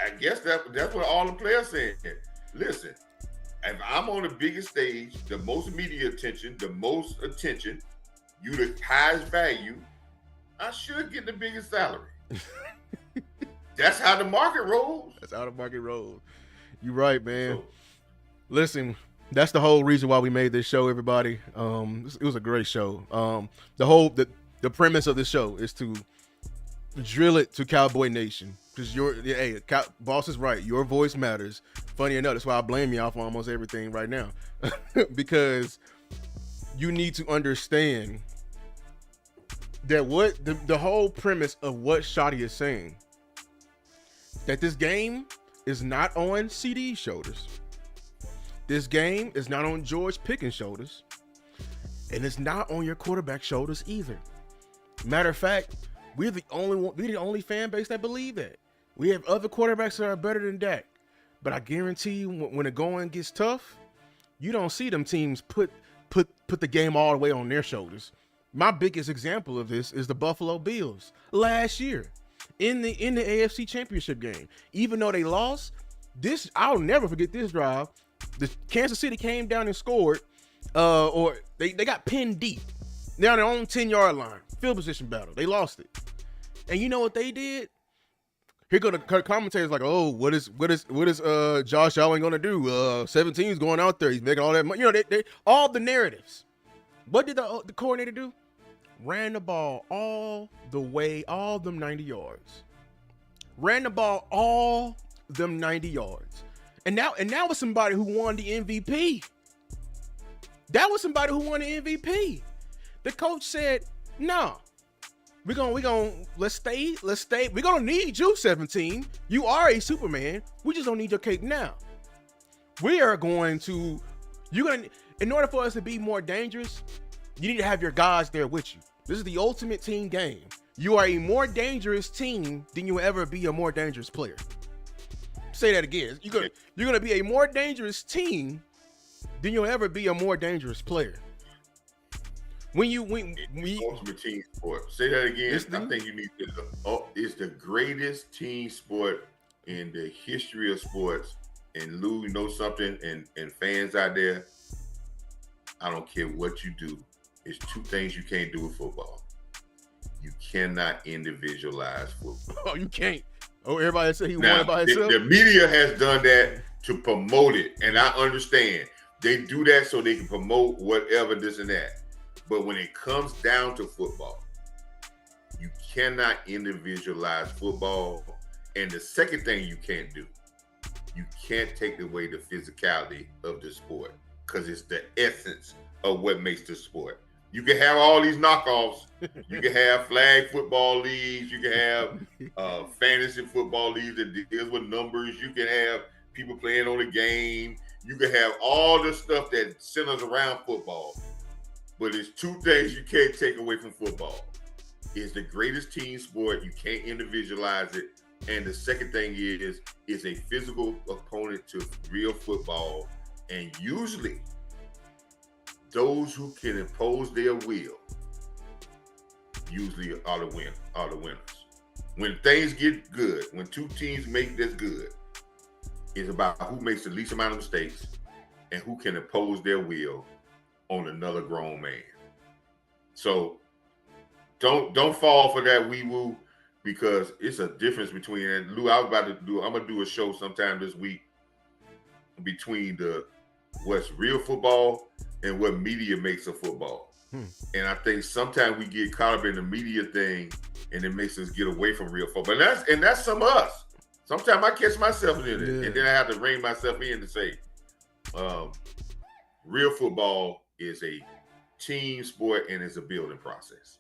I guess that's what all the players saying. Listen, if I'm on the biggest stage, the most media attention, you the highest value, I should get the biggest salary. That's how the market rolls. That's how the market rolls. You're right, man. Listen, that's the whole reason why we made this show, everybody. It was a great show. The premise of the show is to drill it to Cowboy Nation. Because boss is right. Your voice matters. Funny enough, that's why I blame y'all for almost everything right now. Because you need to understand that what the whole premise of what Shotty is saying, that this game is not on CD's shoulders. This game is not on George Pickens' shoulders. And it's not on your quarterback's shoulders either. Matter of fact, we're the only fan base that believe that. We have other quarterbacks that are better than Dak. But I guarantee you, when the going gets tough, you don't see them teams put the game all the way on their shoulders. My biggest example of this is the Buffalo Bills last year in the AFC Championship game. Even though they lost, I'll never forget this drive. The Kansas City came down and scored, or they got pinned deep. They're on their own 10-yard line. Field position battle. They lost it. And you know what they did? Here go the commentators like, oh, what is Josh Allen gonna do? 17's going out there. He's making all that money. You know, they all the narratives. What did the coordinator do? Ran the ball all the way, all them 90 yards. Ran the ball all them 90 yards. And that was somebody who won the MVP. That was somebody who won the MVP. The coach said, no, let's stay. We're gonna need you, 17. You are a Superman. We just don't need your cake now. We are going to, in order for us to be more dangerous, you need to have your guys there with you. This is the ultimate team game. You are a more dangerous team than you will ever be a more dangerous player. Say that again. You're gonna be a more dangerous team than you'll ever be a more dangerous player. When you ultimate team sport. Say that again. I think you need to. It's the greatest team sport in the history of sports. And Lou, you know something, and fans out there, I don't care what you do. It's two things you can't do with football. You cannot individualize football. Oh, you can't. Oh, everybody say he won it by himself. The media has done that to promote it, and I understand. They do that so they can promote whatever, this and that. But when it comes down to football, you cannot individualize football. And the second thing you can't do, you can't take away the physicality of the sport because it's the essence of what makes the sport. You can have all these knockoffs. You can have flag football leagues. You can have fantasy football leagues that deals with numbers. You can have people playing on the game. You can have all the stuff that centers around football. But it's two things you can't take away from football. It's the greatest team sport. You can't individualize it. And the second thing is a physical opponent to real football. And usually, those who can impose their will usually are the winners. When things get good, when two teams make this good, it's about who makes the least amount of mistakes and who can impose their will on another grown man. So don't fall for that wee woo, because it's a difference between, and Lou, I'm gonna do a show sometime this week between what's real football and what media makes of football. And I think sometimes we get caught up in the media thing and it makes us get away from real football. And that's some of us. Sometimes I catch myself in it, and then I have to rein myself in to say, real football is a team sport and it's a building process.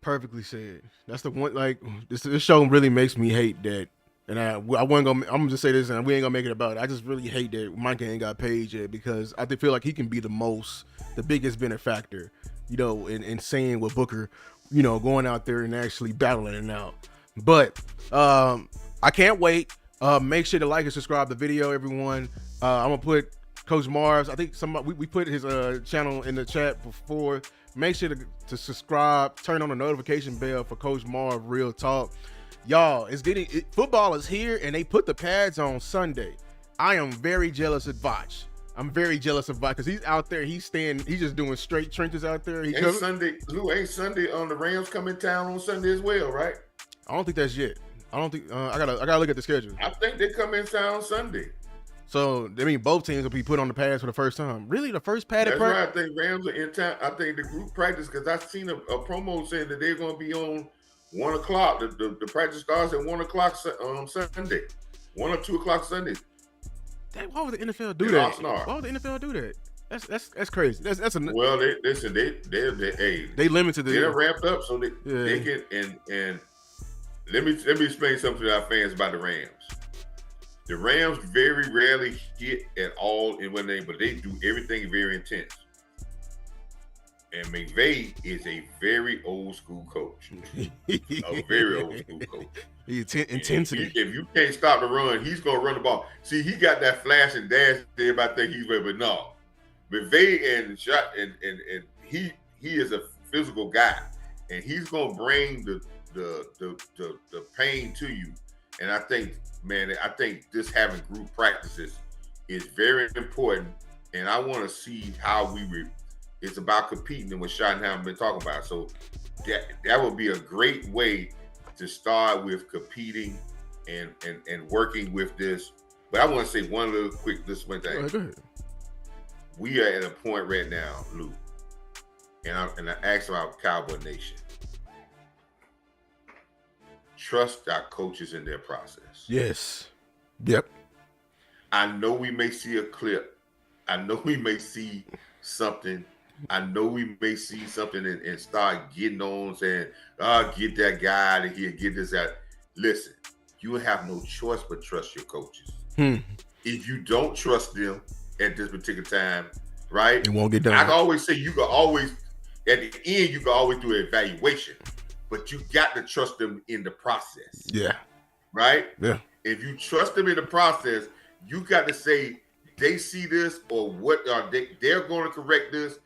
Perfectly said. That's the one. Like this show really makes me hate that. And I wasn't gonna. I'm gonna just say this, and we ain't gonna make it about it. I just really hate that Mike ain't got paid yet, because I feel like he can be the biggest benefactor, in saying what Booker, going out there and actually battling it out. But I can't wait. Make sure to like and subscribe to the video, everyone. I'm gonna put Coach Marv's. I think we put his channel in the chat before. Make sure to subscribe, turn on the notification bell for Coach Marv Real Talk. Y'all, football is here, and they put the pads on Sunday. I am very jealous of Vach. I'm very jealous of Vach because he's out there. He's just doing straight trenches out there. Ain't Sunday on the Rams come in town on Sunday as well, right? I don't think that's yet. I don't think I gotta look at the schedule. I think they come in town Sunday. So both teams will be put on the pads for the first time. Really, the first padded practice? That's right. I think Rams are in town. I think the group practice, because I've seen a promo saying that they're going to be on 1 o'clock. The practice starts at 1 o'clock Sunday. 1 or 2 o'clock Sunday. Why would the NFL do that? Why would the NFL do that? That's crazy. Well, they limited. They're ramped up so they can and let me explain something to our fans about the Rams. The Rams very rarely hit at all but they do everything very intense. And McVay is a very old school coach. A very old school coach. Intensity. If you can't stop the run, he's going to run the ball. See, he got that flash and dash that everybody think he's ready, but no. McVay and he is a physical guy, and he's going to bring the pain to you. And I think this having group practices is very important. And I want to see how it's about competing and what Schottenheimer been talking about. So that would be a great way to start with competing and working with this. But I want to say one little quick thing. Go ahead. We are at a point right now, Lou, and I ask about Cowboy Nation. Trust our coaches in their process. Yes. Yep. I know we may see a clip. I know we may see something. I know we may see something and start getting on saying, get that guy out of here, get this out. Listen, you have no choice but trust your coaches. If you don't trust them at this particular time, right? It won't get done. I can always say at the end, you can always do an evaluation. But you got to trust them in the process. Yeah. Right? Yeah. If you trust them in the process, you got to say they see this or what are they're going to correct this.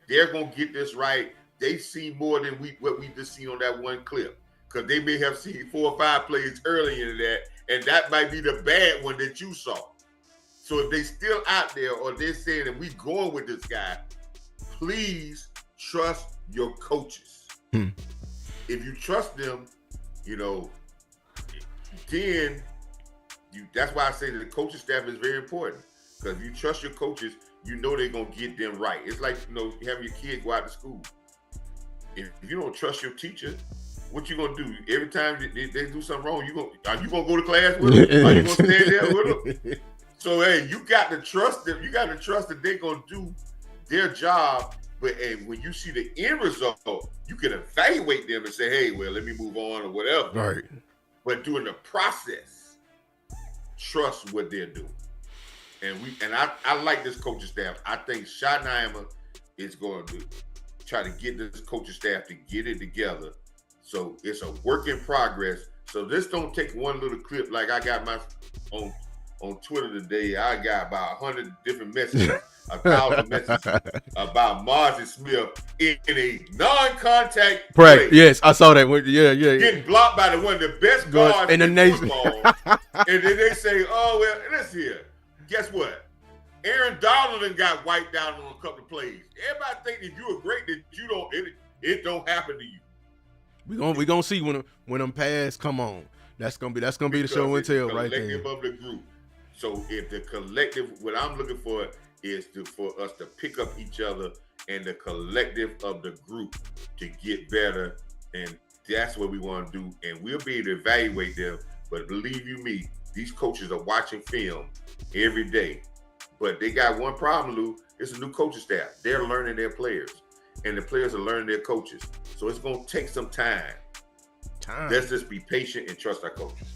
They're going to get this right. They see more than what we just see on that one clip, because they may have seen 4 or 5 plays earlier in that, and that might be the bad one that you saw. So if they still out there or they're saying that we going with this guy, please trust your coaches. If you trust them, then that's why I say that the coaching staff is very important, because if you trust your coaches, they're going to get them right. It's like, having your kid go out to school. If you don't trust your teacher, what you going to do? Every time they do something wrong, are you going to go to class with them? Are you going to stand there with them? So, hey, you got to trust them. You got to trust that they're going to do their job. But when you see the end result, you can evaluate them and say, hey, well, let me move on or whatever. Right. But during the process, trust what they're doing. And I like this coaching staff. I think Schottenheimer is going to try to get this coaching staff to get it together. So it's a work in progress. So this don't take one little clip like I got my on Twitter today. I got about 100 different messages, 1,000 messages about Marzi Smith in a non-contact play. Yes, I saw that. Yeah. Getting blocked by one of the best guards in football. And then they say, oh, well, listen here. Guess what? Aaron Donald got wiped out on a couple of plays. Everybody think that you are great, that you don't. It don't happen to you. We gonna see when them pass come on. That's gonna be the show and tell right there. Collective of the group. So if the collective, what I'm looking for is for us to pick up each other and the collective of the group to get better, and that's what we want to do. And we'll be able to evaluate them. But believe you me, these coaches are watching film every day. But they got one problem, Lou. It's a new coaching staff. They're learning their players, and the players are learning their coaches. So it's going to take some time. Let's just be patient and trust our coaches.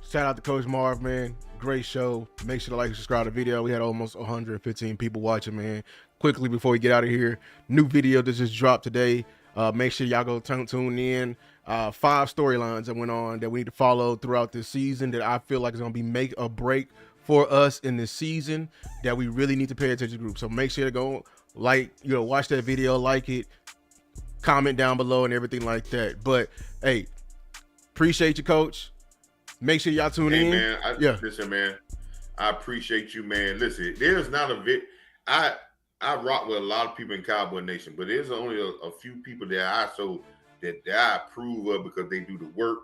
Shout out to Coach Marv, man. Great show. Make sure to like and subscribe to the video. We had almost 115 people watching, man. Quickly before we get out of here, new video that just dropped today. Make sure y'all go tune in. 5 storylines that went on that we need to follow throughout this season that I feel like is going to be make or break for us in this season that we really need to pay attention to. So make sure to go watch that video, like it, comment down below and everything like that. But hey, appreciate you, Coach. Make sure y'all tune in. Man, listen, man, I appreciate you, man. Listen, there's not I rock with a lot of people in Cowboy Nation, but there's only a few people that I approve of because they do the work.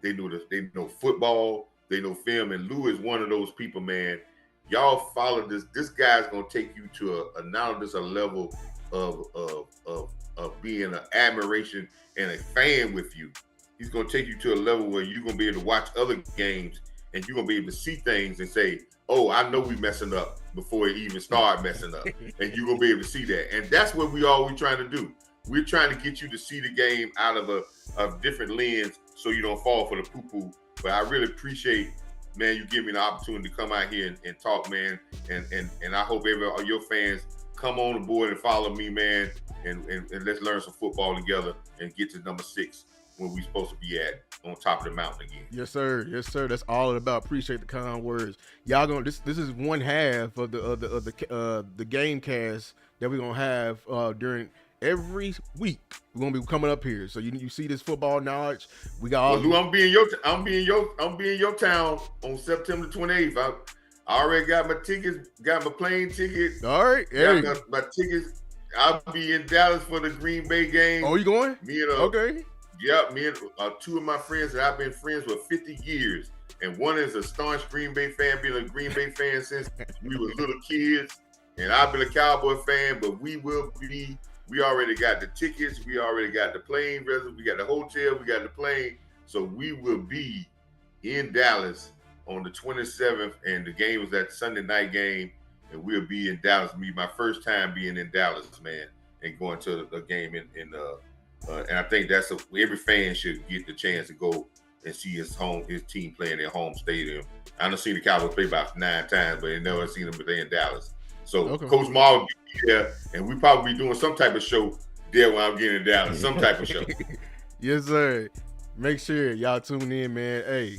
They know football. They know film, and Lou is one of those people, man. Y'all follow this. This guy's gonna take you to not just a level of being an admiration and a fan with you. He's gonna take you to a level where you're gonna be able to watch other games and you're gonna be able to see things and say, "Oh, I know we messing up before it even start messing up," and you're gonna be able to see that. And that's what we always trying to do. We're trying to get you to see the game out of a different lens, so you don't fall for the poo-poo. But I really appreciate, man, you give me the opportunity to come out here and talk, man. And I hope all your fans come on board and follow me, man. And let's learn some football together and get to number 6 where we're supposed to be at, on top of the mountain again. Yes, sir. Yes, sir. That's all it's about. Appreciate the kind words. Y'all gonna this is one half of the game cast that we're gonna have during every week. We're gonna be coming up here, so you see this football knowledge. We got all. Well, Lou, I'm being your town on September 28th. I already got my tickets, got my plane ticket. All right, got my tickets. I'll be in Dallas for the Green Bay game. Oh, you going? Okay. Yeah, me and 2 of my friends that I've been friends with 50 years, and one is a staunch Green Bay fan, been a Green Bay fan since we were little kids, and I've been a Cowboy fan. But we already got the tickets, we already got the plane reservation, we got the hotel, we got the plane, so we will be in Dallas on the 27th, and the game is that Sunday night game, and we'll be in Dallas. It'll be my first time being in Dallas, man, and going to a game and I think that's every fan should get the chance to go and see his team play in their home stadium. I done seen the Cowboys play about 9 times, but I never seen them play in Dallas. So okay. Coach Marv will be there, and we probably be doing some type of show there when I'm getting in Dallas, some type of show. Yes, sir. Make sure y'all tune in, man. Hey,